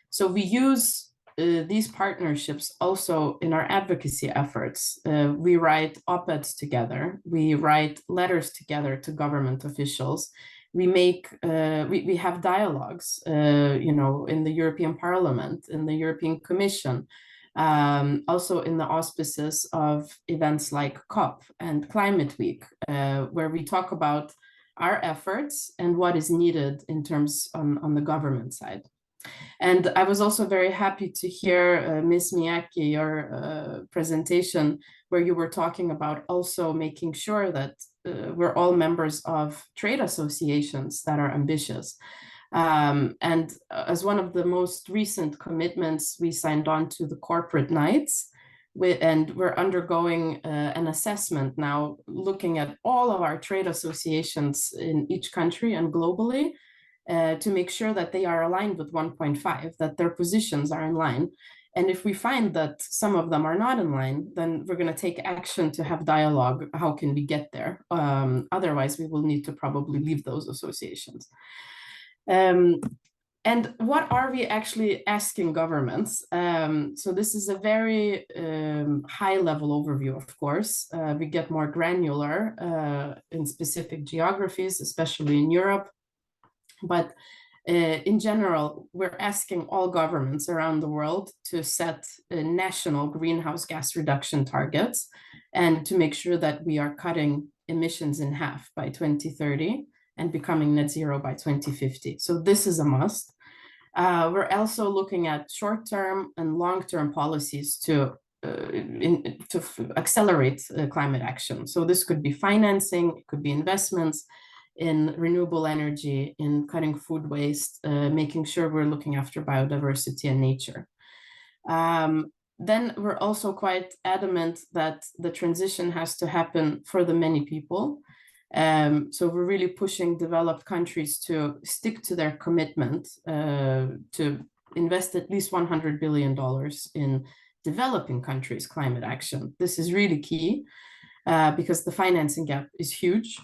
So we use these partnerships also in our advocacy efforts. We write op-eds together. We write letters together to government officials. We have dialogues, in the European Parliament, in the European Commission, also in the auspices of events like COP and Climate Week, where we talk about our efforts and what is needed in terms on the government side. And I was also very happy to hear Ms. Miyake, your presentation, where you were talking about also making sure that we're all members of trade associations that are ambitious. And as one of the most recent commitments, we signed on to the Corporate Nights, and we're undergoing an assessment now, looking at all of our trade associations in each country and globally, to make sure that they are aligned with 1.5, that their positions are in line. And if we find that some of them are not in line, then we're going to take action to have dialogue. How can we get there? Otherwise, we will need to probably leave those associations. And what are we actually asking governments? So this is a very high-level overview, of course. We get more granular in specific geographies, especially in Europe. But in general, we're asking all governments around the world to set national greenhouse gas reduction targets and to make sure that we are cutting emissions in half by 2030 and becoming net zero by 2050. So this is a must. We're also looking at short-term and long-term policies to accelerate climate action. So this could be financing, it could be investments in renewable energy, in cutting food waste, making sure we're looking after biodiversity and nature. Then we're also quite adamant that the transition has to happen for the many people. So we're really pushing developed countries to stick to their commitment to invest at least $100 billion in developing countries' climate action. This is really key because the financing gap is huge,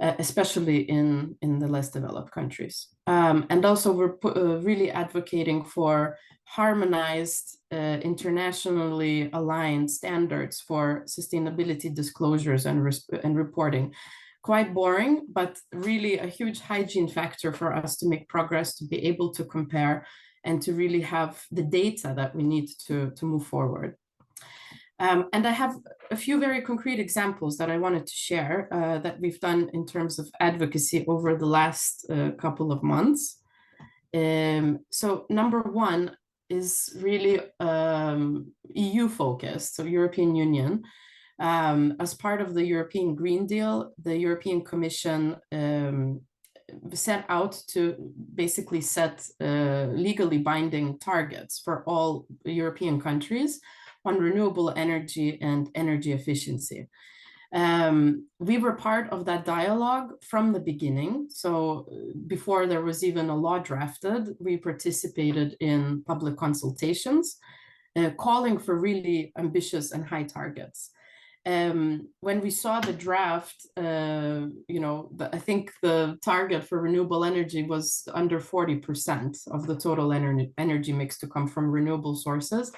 especially in the less developed countries. And also we're really advocating for harmonized, internationally aligned standards for sustainability disclosures and reporting. Quite boring, but really a huge hygiene factor for us to make progress, to be able to compare and to really have the data that we need to move forward. And I have a few very concrete examples that I wanted to share that we've done in terms of advocacy over the last couple of months. So number one is really EU focused, so European Union. As part of the European Green Deal, the European Commission set out to basically set legally binding targets for all European countries on renewable energy and energy efficiency. We were part of that dialogue from the beginning. So before there was even a law drafted, we participated in public consultations, calling for really ambitious and high targets. When we saw the draft, I think the target for renewable energy was under 40% of the total energy mix to come from renewable sources.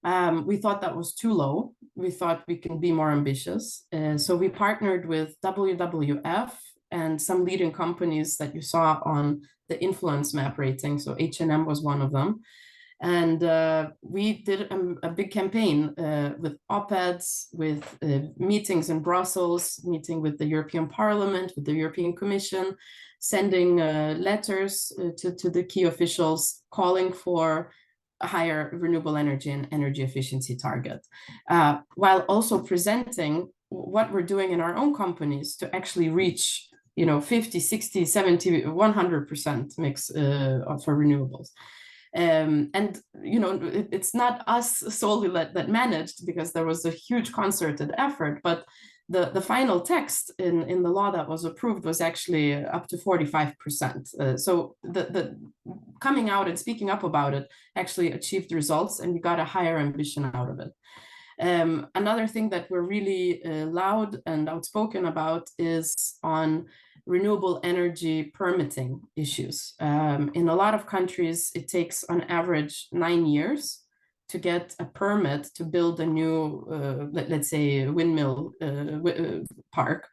We thought that was too low. We thought we can be more ambitious. So we partnered with WWF and some leading companies that you saw on the InfluenceMap rating. So H&M was one of them. And we did a big campaign with op-eds, with meetings in Brussels, meeting with the European Parliament, with the European Commission, sending letters to the key officials calling for a higher renewable energy and energy efficiency target, while also presenting what we're doing in our own companies to actually reach 50, 60, 70, 100% mix for renewables. And it's not us solely that managed, because there was a huge concerted effort, but the final text in the law that was approved was actually up to 45%. So the coming out and speaking up about it actually achieved results, and we got a higher ambition out of it. Another thing that we're really loud and outspoken about is on renewable energy permitting issues. In a lot of countries, it takes on average 9 years to get a permit to build a new, let's say, windmill park.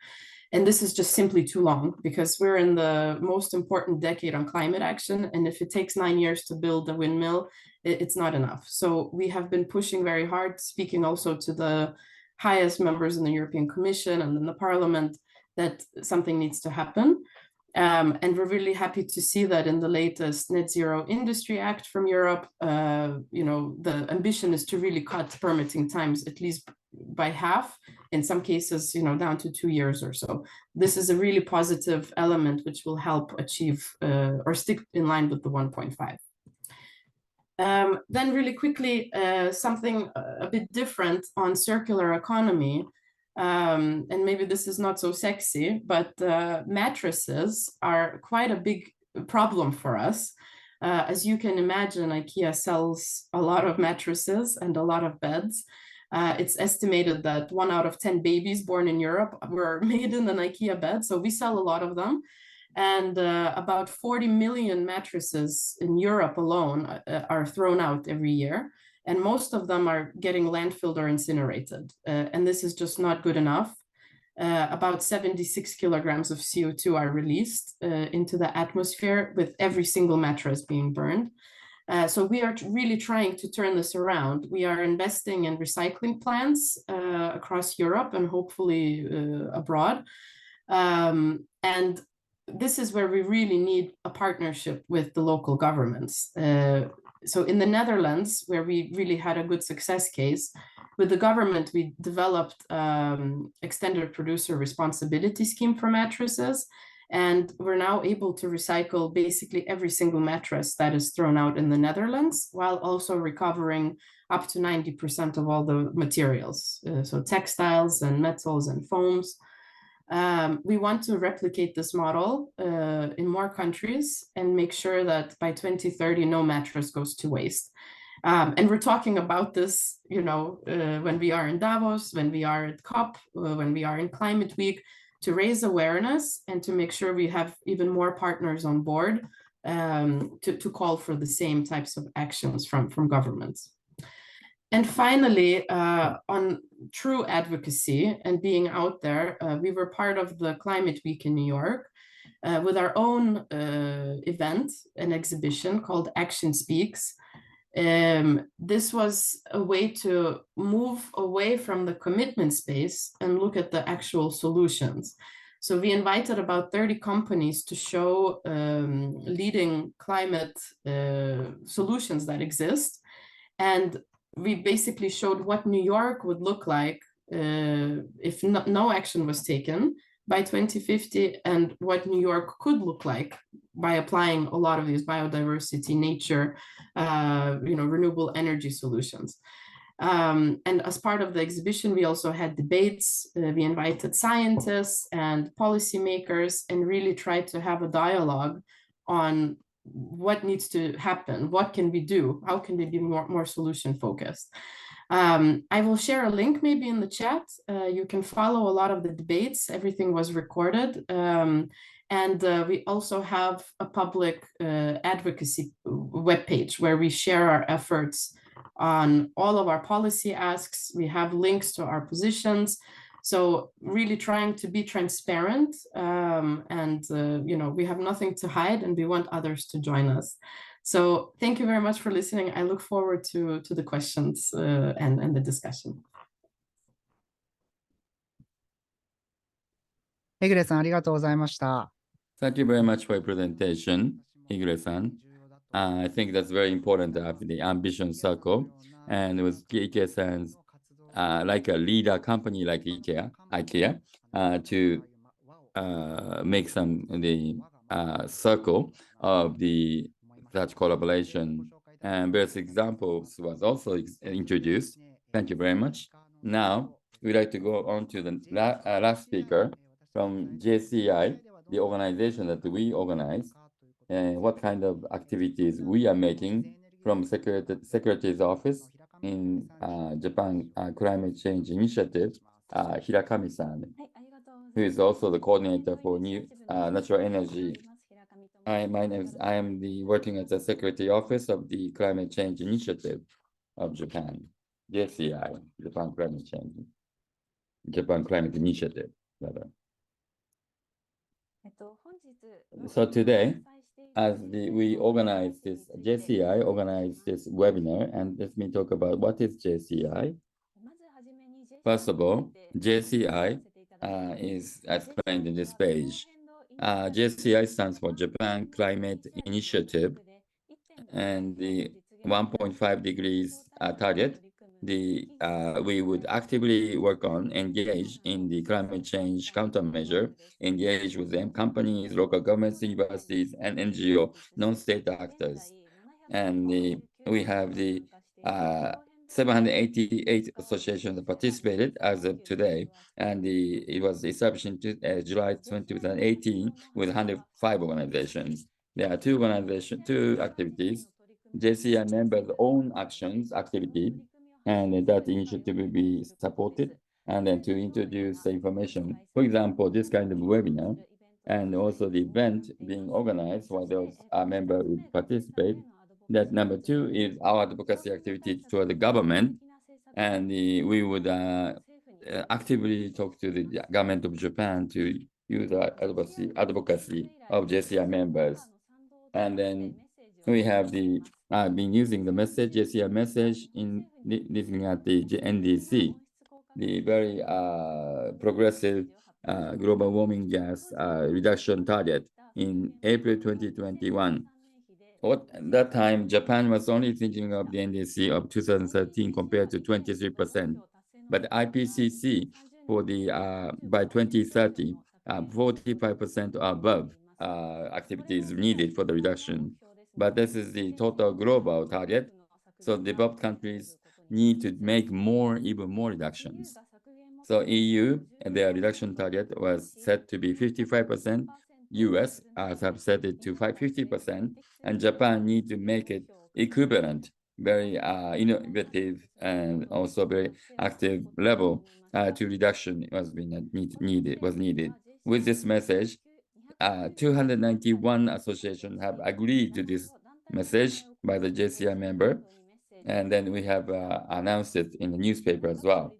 And this is just simply too long, because we're in the most important decade on climate action. And if it takes 9 years to build a windmill, it's not enough. So we have been pushing very hard, speaking also to the highest members in the European Commission and in the Parliament, that something needs to happen. And we're really happy to see that in the latest Net Zero Industry Act from Europe, the ambition is to really cut permitting times at least by half, in some cases, down to 2 years or so. This is a really positive element which will help achieve or stick in line with the 1.5. Then really quickly, something a bit different on circular economy. And maybe this is not so sexy, but mattresses are quite a big problem for us. As you can imagine, IKEA sells a lot of mattresses and a lot of beds. It's estimated that 1 out of 10 babies born in Europe were made in an IKEA bed, so we sell a lot of them. And about 40 million mattresses in Europe alone are thrown out every year. And most of them are getting landfilled or incinerated. And this is just not good enough. about 76 kilograms of CO2 are released into the atmosphere with every single mattress being burned. So we are really trying to turn this around. We are investing in recycling plants across Europe and hopefully abroad. And this is where we really need a partnership with the local governments. So in the Netherlands, where we really had a good success case, with the government, we developed extended producer responsibility scheme for mattresses. And we're now able to recycle basically every single mattress that is thrown out in the Netherlands, while also recovering up to 90% of all the materials. So textiles and metals and foams. We want to replicate this model in more countries and make sure that by 2030, no mattress goes to waste. And we're talking about this, when we are in Davos, when we are at COP, when we are in Climate Week, to raise awareness and to make sure we have even more partners on board to call for the same types of actions from governments. And finally, on true advocacy and being out there, we were part of the Climate Week in New York with our own event, an exhibition called Action Speaks. This was a way to move away from the commitment space and look at the actual solutions. So we invited about 30 companies to show leading climate solutions that exist. And we basically showed what New York would look like if no action was taken by 2050, and what New York could look like by applying a lot of these biodiversity, nature, renewable energy solutions. And as part of the exhibition, we also had debates. We invited scientists and policymakers and really tried to have a dialogue on what needs to happen, what can we do, how can we be more solution focused. I will share a link maybe in the chat. You can follow a lot of the debates. Everything was recorded. And we also have a public advocacy webpage where we share our efforts on all of our policy asks. We have links to our positions. So really trying to be transparent and we have nothing to hide and we want others to join us. So thank you very much for listening. I look forward to the questions and the discussion. Egle さん、ありがとうございました。Thank you very much for your presentation, Egle-san. I think that's very important to have the ambition circle. And with Ike-san's like a leader company like IKEA to make some the circle of the such collaboration, and various examples was also introduced. Thank you very much. Now we'd like to go on to the last speaker from JCI, the organization that we organize, and what kind of activities we are making from Secretary's Office in Japan Climate Change Initiative, Hirakami-san, who is also the coordinator for new natural energy. I am working as the Secretary Office of the Climate Change Initiative of Japan, JCI, Japan Climate Initiative, rather. So today, as we organize this, JCI organized this webinar, and let me talk about what is JCI. First of all, JCI is explained in this page. JCI stands for Japan Climate Initiative, and the 1.5 degrees target. We would actively work on, engage in the climate change countermeasure, engage with them companies, local governments, universities, and NGO, non-state actors. And we have the 788 associations that participated as of today, and it was established in July 2018 with 105 organizations. There are two activities. JCI members' own activity, and that initiative will be supported, and then to introduce the information. For example, this kind of webinar, and also the event being organized while those members would participate. That number two is our advocacy activity toward the government, and we would actively talk to the government of Japan to use the advocacy of JCI members. And then we have been using the message, JCI message in looking at the NDC, the very progressive global warming gas reduction target in April 2021. At that time, Japan was only thinking of the NDC of 2013 compared to 23%. But IPCC for the by 2030, 45% or above activities needed for the reduction. But this is the total global target. So developed countries need to make even more reductions. So EU, their reduction target was set to be 55%. US have set it to 50%, and Japan need to make it equivalent, very innovative and also very active level to reduction was needed. With this message, 291 associations have agreed to this message by the JCI member, and then we have announced it in the newspaper as well.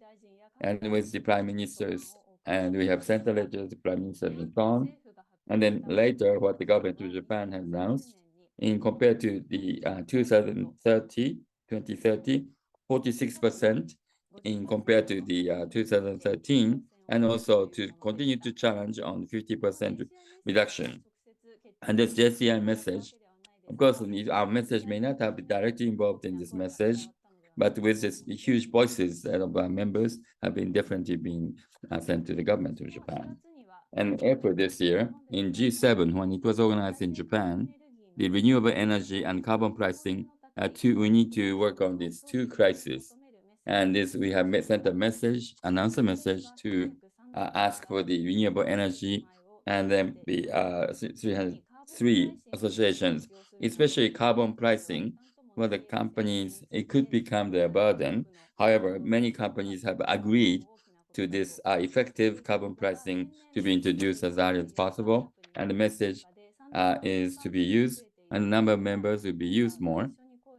And with the prime ministers, and we have sent a letter to prime minister and so on. And then later, what the government of Japan has announced, in compared to the 2030, 46% in compared to the 2013, and also to continue to challenge on 50% reduction. And this JCI message, of course, our message may not have been directly involved in this message, but with this huge voices of our members have been definitely being sent to the government of Japan. And April this year, in G7, when it was organized in Japan, the renewable energy and carbon pricing, we need to work on these two crises. And this, we have sent a message, announced a message to ask for the renewable energy, and then the 303 associations, especially carbon pricing, for the companies, it could become their burden. However, many companies have agreed to this effective carbon pricing to be introduced as early as possible, and the message is to be used, and the number of members will be used more,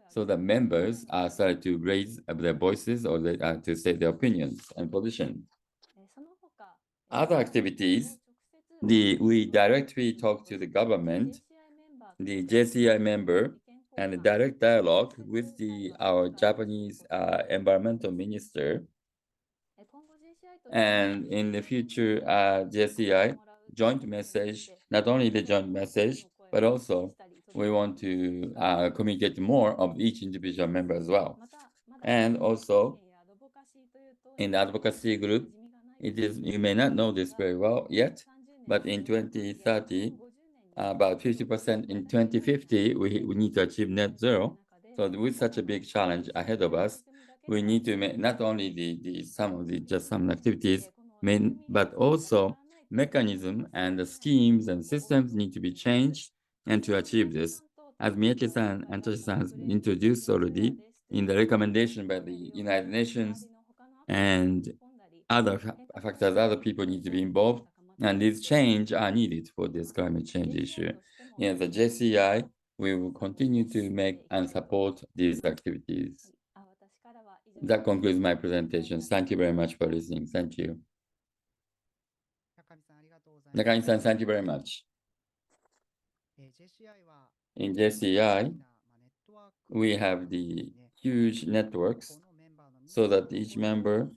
so the members are started to raise their voices or to say their opinions and positions. Other activities, we directly talk to the government, the JCI member, and the direct dialogue with our Japanese environmental minister. And in the future, JCI joint message, not only the joint message, but also we want to communicate more of each individual member as well. And also in the advocacy group, you may not know this very well yet, but in 2030, about 50%. In 2050, we need to achieve net zero. So with such a big challenge ahead of us, we need to make not only just some activities, but also mechanism and the schemes and systems need to be changed and to achieve this. As Miyake-san and Tessa has introduced already in the recommendation by the United Nations, and other factors, other people need to be involved, and these change are needed for this climate change issue. In the JCI, we will continue to make and support these activities. That concludes my presentation. Thank you very much for listening. Thank you. Nakani-san, thank you very much. In JCI, we have the huge networks so that each member,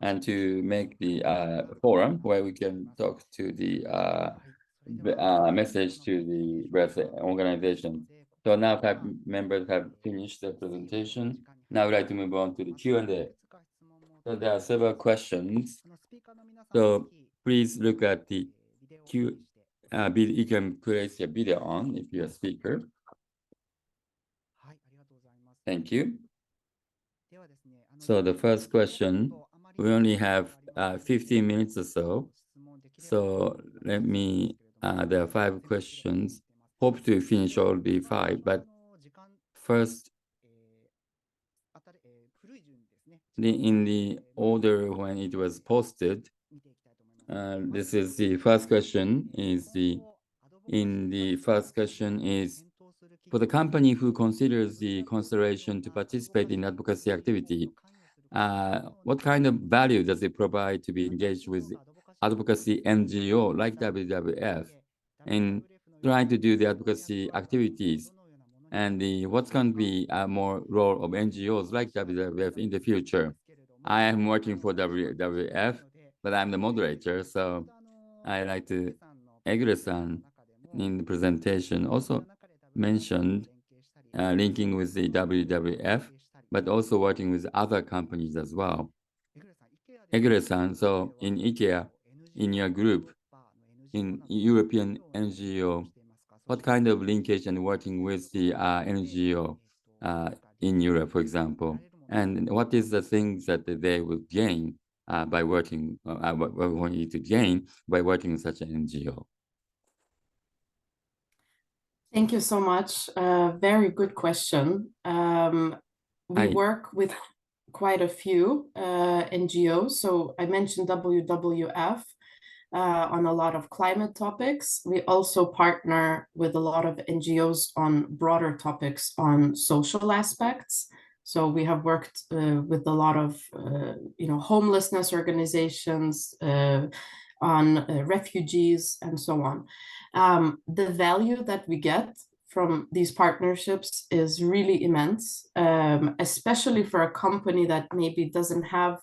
and to make the forum where we can talk to the message to the organization. So now 5 members have finished their presentation. Now I'd like to move on to the Q&A. So there are several questions. So please look at the Q. You can place your video on if you're a speaker. Thank you. So the first question, we only have 15 minutes or so. So let me, there are 5 questions. Hope to finish all the 5, but first, in the order when it was posted, this is the first question first question is, for the company who considers the consideration to participate in advocacy activity, what kind of value does it provide to be engaged with advocacy NGO like WWF in trying to do the advocacy activities? And what's going to be more role of NGOs like WWF in the future? I am working for WWF, but I'm the moderator, so I like to Egle-san in the presentation also mentioned linking with the WWF, but also working with other companies as well. Egle-san, so in IKEA, in your group, in European NGO, what kind of linkage and working with the NGO in Europe, for example? And what is the things that they will gain by working, want you to gain by working in such an NGO? Thank you so much. Very good question. We work with quite a few NGOs. So I mentioned WWF on a lot of climate topics. We also partner with a lot of NGOs on broader topics on social aspects. So we have worked with a lot of homelessness organizations, on refugees and so on. The value that we get from these partnerships is really immense, especially for a company that maybe doesn't have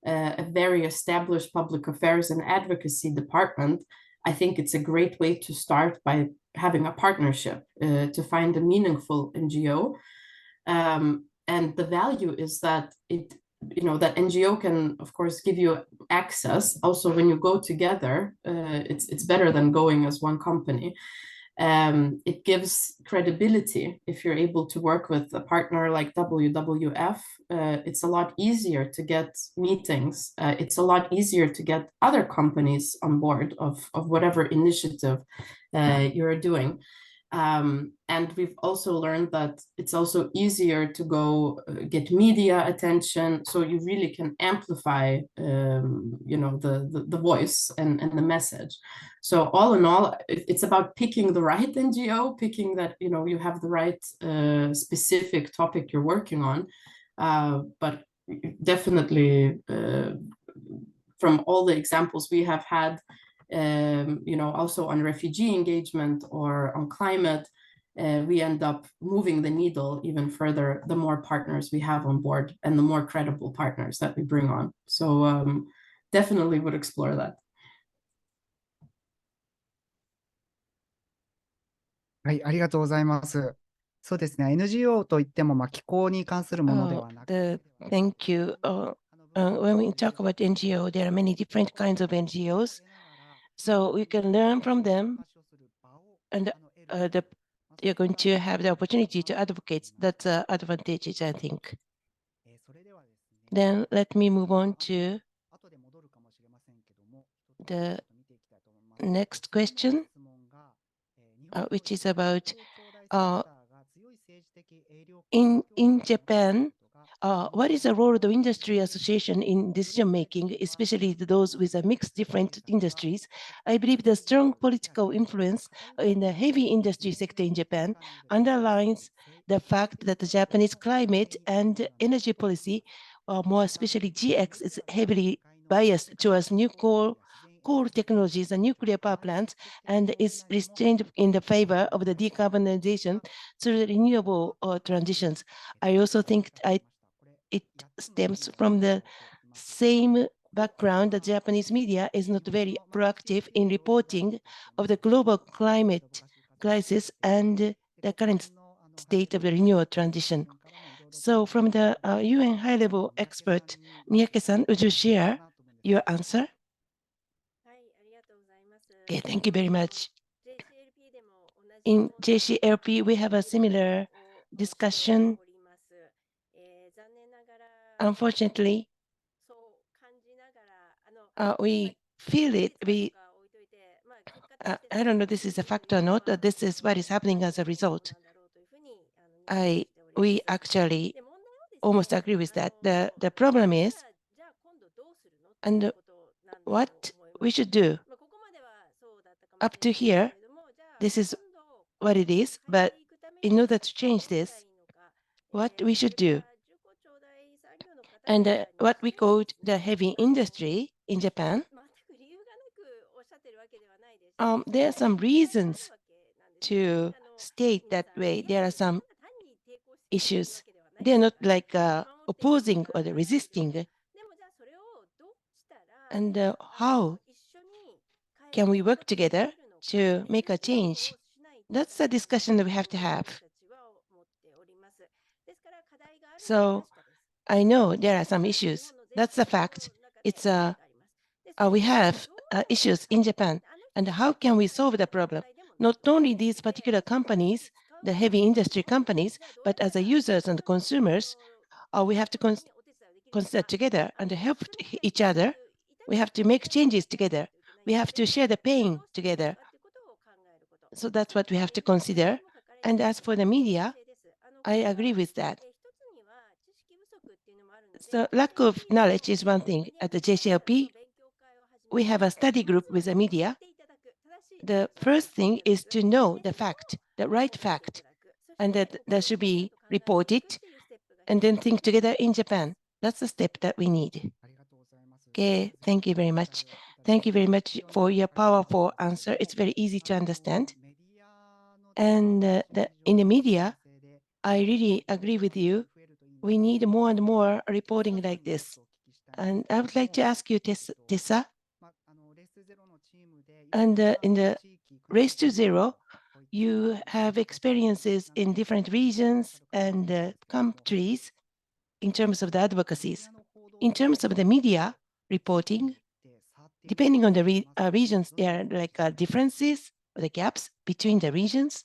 a very established public affairs and advocacy department. I think it's a great way to start by having a partnership to find a meaningful NGO. And the value is that that NGO can, of course, give you access. Also, when you go together, it's better than going as one company. It gives credibility if you're able to work with a partner like WWF. It's a lot easier to get meetings. It's a lot easier to get other companies on board of whatever initiative you're doing. And we've also learned that it's also easier to go get media attention, so you really can amplify the voice and the message. So all in all, it's about picking the right NGO, picking that you have the right specific topic you're working on. But definitely from all the examples we have had, also on refugee engagement or on climate, we end up moving the needle even further the more partners we have on board and the more credible partners that we bring on. So definitely would explore that. はい、ありがとうございます。そうですね、NGO といっても、気候に関するものではなく、Thank you. When we talk about NGO, there are many different kinds of NGOs. So we can learn from them, and you're going to have the opportunity to advocate. That's advantages, I think. Then let me move on to the next question, which is about in Japan, what is the role of the industry association in decision making, especially those with a mixed different industries? I believe the strong political influence in the heavy industry sector in Japan underlines the fact that the Japanese climate and energy policy, more especially GX, is heavily biased towards new coal technologies and nuclear power plants, and is restrained in the favor of the decarbonization through the renewable transitions. I also think it stems from the same background. The Japanese media is not very proactive in reporting of the global climate crisis and the current state of the renewable transition. So from the UN high-level expert, Miyake-san, would you share your answer? Okay, thank you very much. In JCLP, we have a similar discussion. Unfortunately, we feel it. I don't know if this is a fact or not, but this is what is happening as a result. We actually almost agree with that. The problem is, and what we should do. Up to here, this is what it is, but in order to change this, what we should do. And what we called the heavy industry in Japan, there are some reasons to state that way. There are some issues. They're not like opposing or resisting. And how can we work together to make a change? That's the discussion that we have to have. So I know there are some issues. That's a fact. It's we have issues in Japan. And how can we solve the problem? Not only these particular companies, the heavy industry companies, but as a users and consumers, we have to consider together and help each other. We have to make changes together. We have to share the pain together. So that's what we have to consider. And as for the media, I agree with that. So lack of knowledge is one thing. At the JCLP, we have a study group with the media. The first thing is to know the fact, the right fact, and that should be reported, and then think together in Japan. That's the step that we need. Okay, thank you very much. Thank you very much for your powerful answer. It's very easy to understand. And in the media, I really agree with you. We need more and more reporting like this. And I would like to ask you, Tessa, and in the Race to Zero, you have experiences in different regions and countries in terms of the advocacies. In terms of the media reporting, depending on the regions, there are like differences or the gaps between the regions.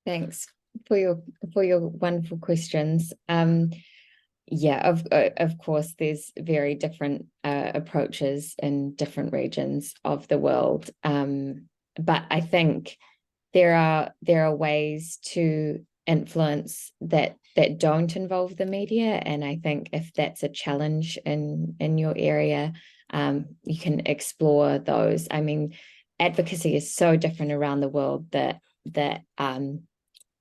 Thanks for your wonderful questions. Yeah, of course, there's very different approaches in different regions of the world. But I think there are ways to influence that don't involve the media, and I think if that's a challenge in your area, you can explore those. I mean, advocacy is so different around the world that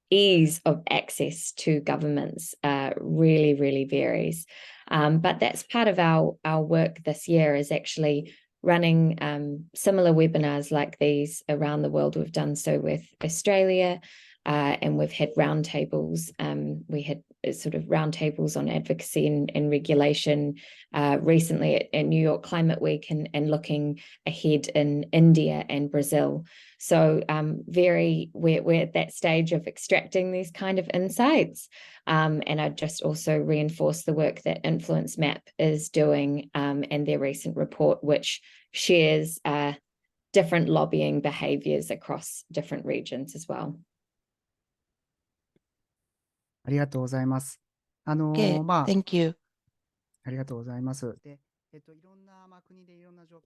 ease of access to governments really varies. But that's part of our work this year, is actually running similar webinars like these around the world. We've done so with Australia, and we've had roundtables. We had sort of roundtables on advocacy and regulation recently at New York Climate Week, and looking ahead in India and Brazil. So we're at that stage of extracting these kind of insights. And I'd just also reinforce the work that InfluenceMap is doing, and their recent report, which shares different lobbying behaviors across different regions as well. ありがとうございます。Okay, thank you. ありがとうございます。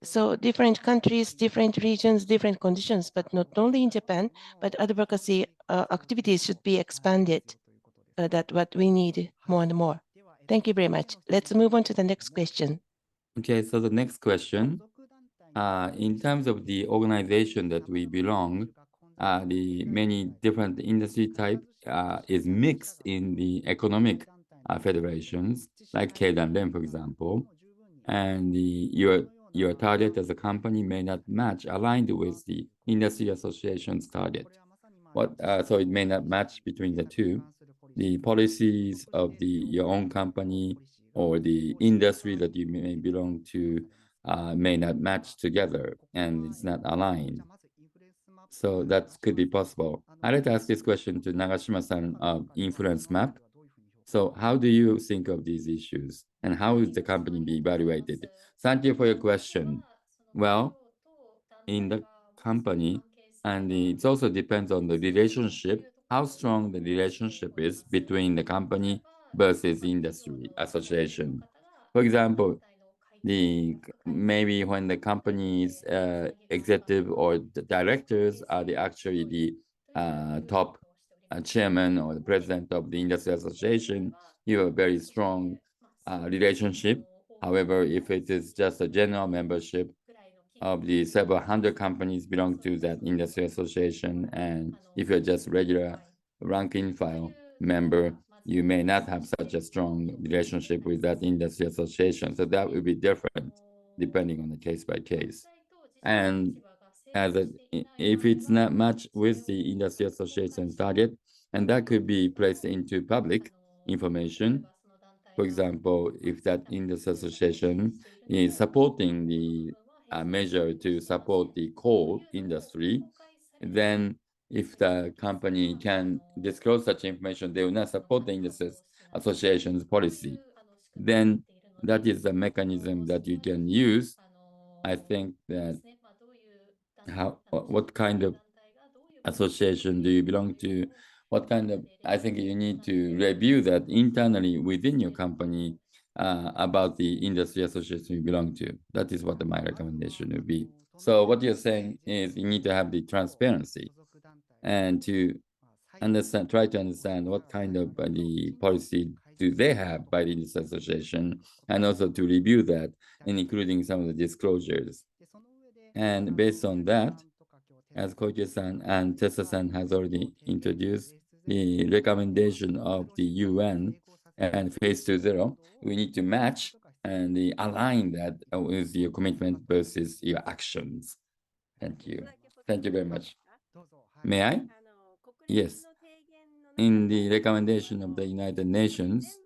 So different countries, different regions, different conditions, but not only in Japan, but advocacy activities should be expanded. That's what we need more and more. Thank you very much. Let's move on to the next question. Okay, so the next question, in terms of the organization that we belong, the many different industry type is mixed in the economic federations, like K&M, for example, and your target as a company may not match aligned with the industry association's target. So it may not match between the two. The policies of your own company or the industry that you may belong to may not match together, and it's not aligned. So that could be possible. I'd like to ask this question to Nagashima-san of InfluenceMap. So how do you think of these issues, and how is the company be evaluated? Thank you for your question. Well, in the company, and it also depends on the relationship, how strong the relationship is between the company versus industry association. For example, maybe when the company's executive or the directors are actually the top chairman or the president of the industry association, you have a very strong relationship. However, if it is just a general membership, of the several hundred companies belong to that industry association, and if you're just regular rank and file member, you may not have such a strong relationship with that industry association. So that will be different depending on the case by case. And if it's not much with the industry association target, and that could be placed into public information. For example, if that industry association is supporting the measure to support the coal industry, then if the company can disclose such information, they will not support the industry association's policy. Then that is the mechanism that you can use. I think that what kind of association do you belong to? What kind of, I think you need to review that internally within your company about the industry association you belong to. That is what my recommendation would be. So what you're saying is you need to have the transparency and to understand, try to understand what kind of the policy do they have by the industry association, and also to review that, and including some of the disclosures. And based on that, as Koike-san and Tessa-san has already introduced, the recommendation of the UN and phase 2.0, we need to match and align that with your commitment versus your actions. Thank you. Thank you very much. May I? Yes. In the recommendation of the United Nations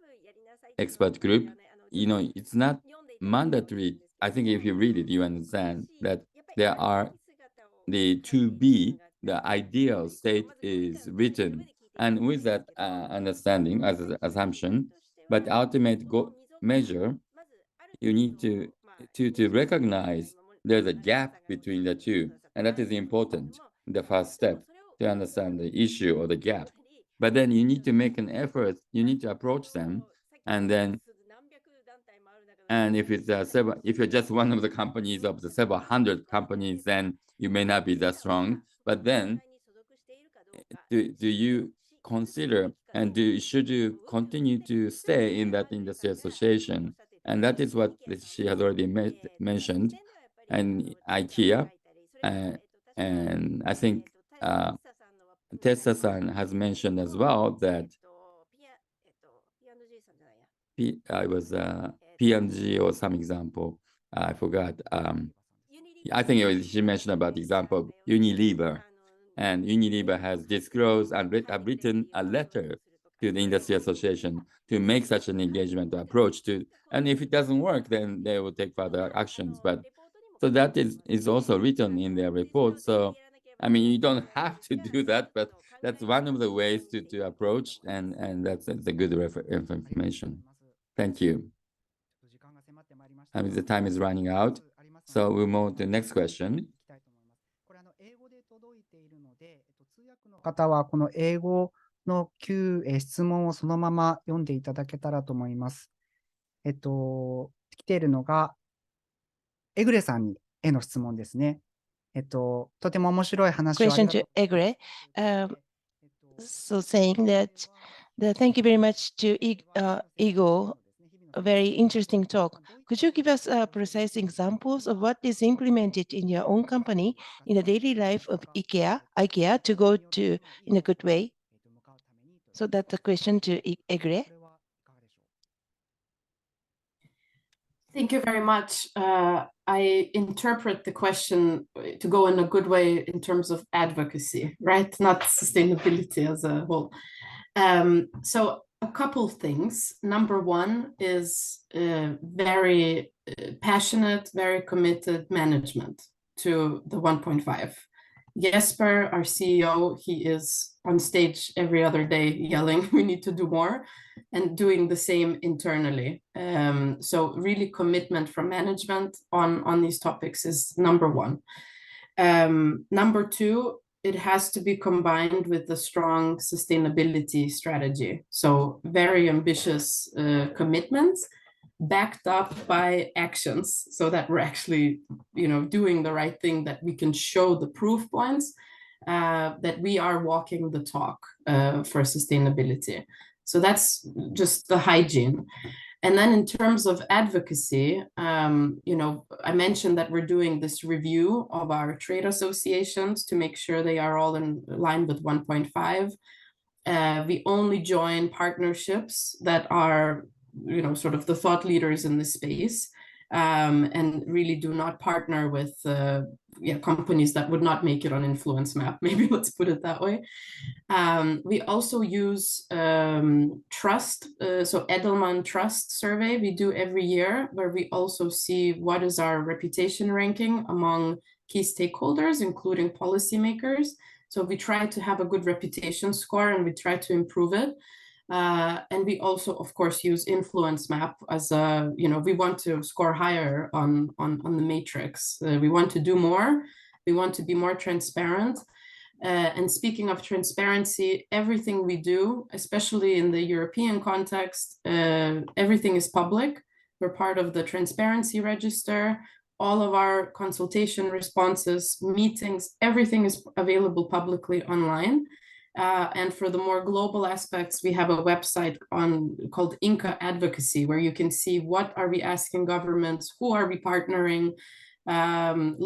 expert group, it's not mandatory. I think if you read it, you understand that there are the to be, the ideal state is written. And with that understanding as an assumption, but ultimate measure, you need to recognize there's a gap between the two. And that is important, the first step, to understand the issue or the gap. But then you need to make an effort, you need to approach them, and then if it's if you're just one of the companies of the several hundred companies, then you may not be that strong. But then, do you consider and should you continue to stay in that industry association? And that is what she has already mentioned, and IKEA, and I think Tessa-san has mentioned as well that I was P&G or some example. I forgot. I think she mentioned about the example of Unilever. And Unilever has disclosed and written a letter to the industry association to make such an engagement approach to, and if it doesn't work, then they will take further actions. But so that is also written in their report. So I mean, you don't have to do that, but that's one of the ways to approach, and that's a good information. Thank you. The time is running out, so we'll move to the next question. 方はこの英語の旧質問をそのまま読んでいただけたらと思います。来ているのが、エグレさんへの質問ですね。とても面白い話をありがとう。Question to Egle. So saying that thank you very much to Egle, a very interesting talk. Could you give us precise examples of what is implemented in your own company in the daily life of IKEA to go to in a good way? So that's a question to Egle. Thank you very much. I interpret the question to go in a good way in terms of advocacy, right? Not sustainability as a whole. So a couple of things. Number one is very passionate, very committed management to the 1.5. Jesper, our CEO, he is on stage every other day yelling, we need to do more, and doing the same internally. So really commitment from management on these topics is number one. Number two, it has to be combined with a strong sustainability strategy. So very ambitious commitments backed up by actions, so that we're actually, doing the right thing, that we can show the proof points that we are walking the talk for sustainability. So that's just the hygiene. And then in terms of advocacy, you know, I mentioned that we're doing this review of our trade associations to make sure they are all in line with 1.5. We only join partnerships that are, you know, sort of the thought leaders in the space, and really do not partner with companies that would not make it on InfluenceMap. Maybe let's put it that way. We also use trust, so Edelman Trust Survey we do every year, where we also see what is our reputation ranking among key stakeholders, including policymakers. So we try to have a good reputation score and we try to improve it. And we also, of course, use InfluenceMap as a, you know, we want to score higher on the matrix. We want to do more. We want to be more transparent. And speaking of transparency, everything we do, especially in the European context, everything is public. We're part of the Transparency Register. All of our consultation responses, meetings, everything is available publicly online. And for the more global aspects, we have a website called Ingka Advocacy, where you can see what are we asking governments, who are we partnering,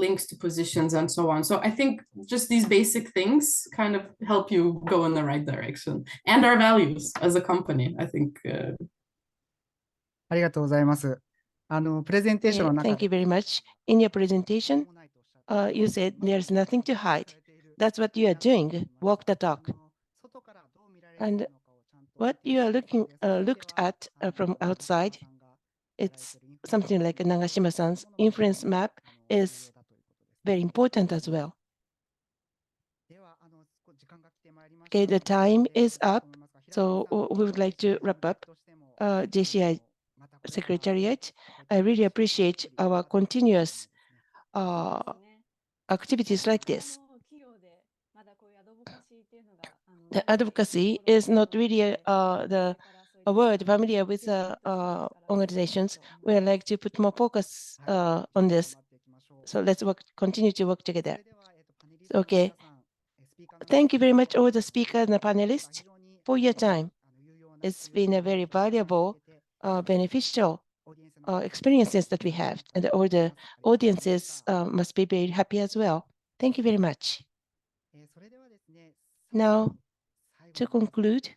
links to positions and so on. So I think just these basic things kind of help you go in the right direction. And our values as a company, I think. ありがとうございます。プレゼンテーションの中 Thank you very much. In your presentation, you said there's nothing to hide. That's what you are doing, walk the talk. And what you are looked at from outside, it's something like Nagashima-san's InfluenceMap is very important as well. Okay, the time is up, so we would like to wrap up. JCI Secretariat, I really appreciate our continuous activities like this. The advocacy is not really a word familiar with organizations. We would like to put more focus on this. So let's continue to work together. Okay. Thank you very much, all the speakers and the panelists, for your time. It's been a very valuable, beneficial experiences that we have, and all the audiences must be very happy as well. Thank you very much. Now, to conclude,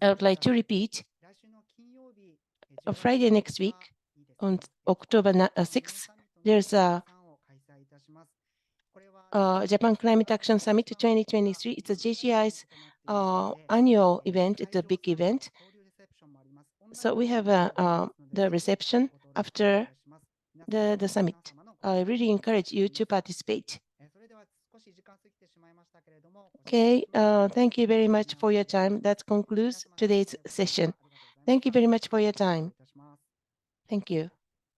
I would like to repeat, on Friday next week, on October 6th, there's a Japan Climate Action Summit 2023. It's a JCI's annual event. It's a big event. So we have the reception after the summit. I really encourage you to participate. Okay, thank you very much for your time. That concludes today's session. Thank you very much for your time. Thank you.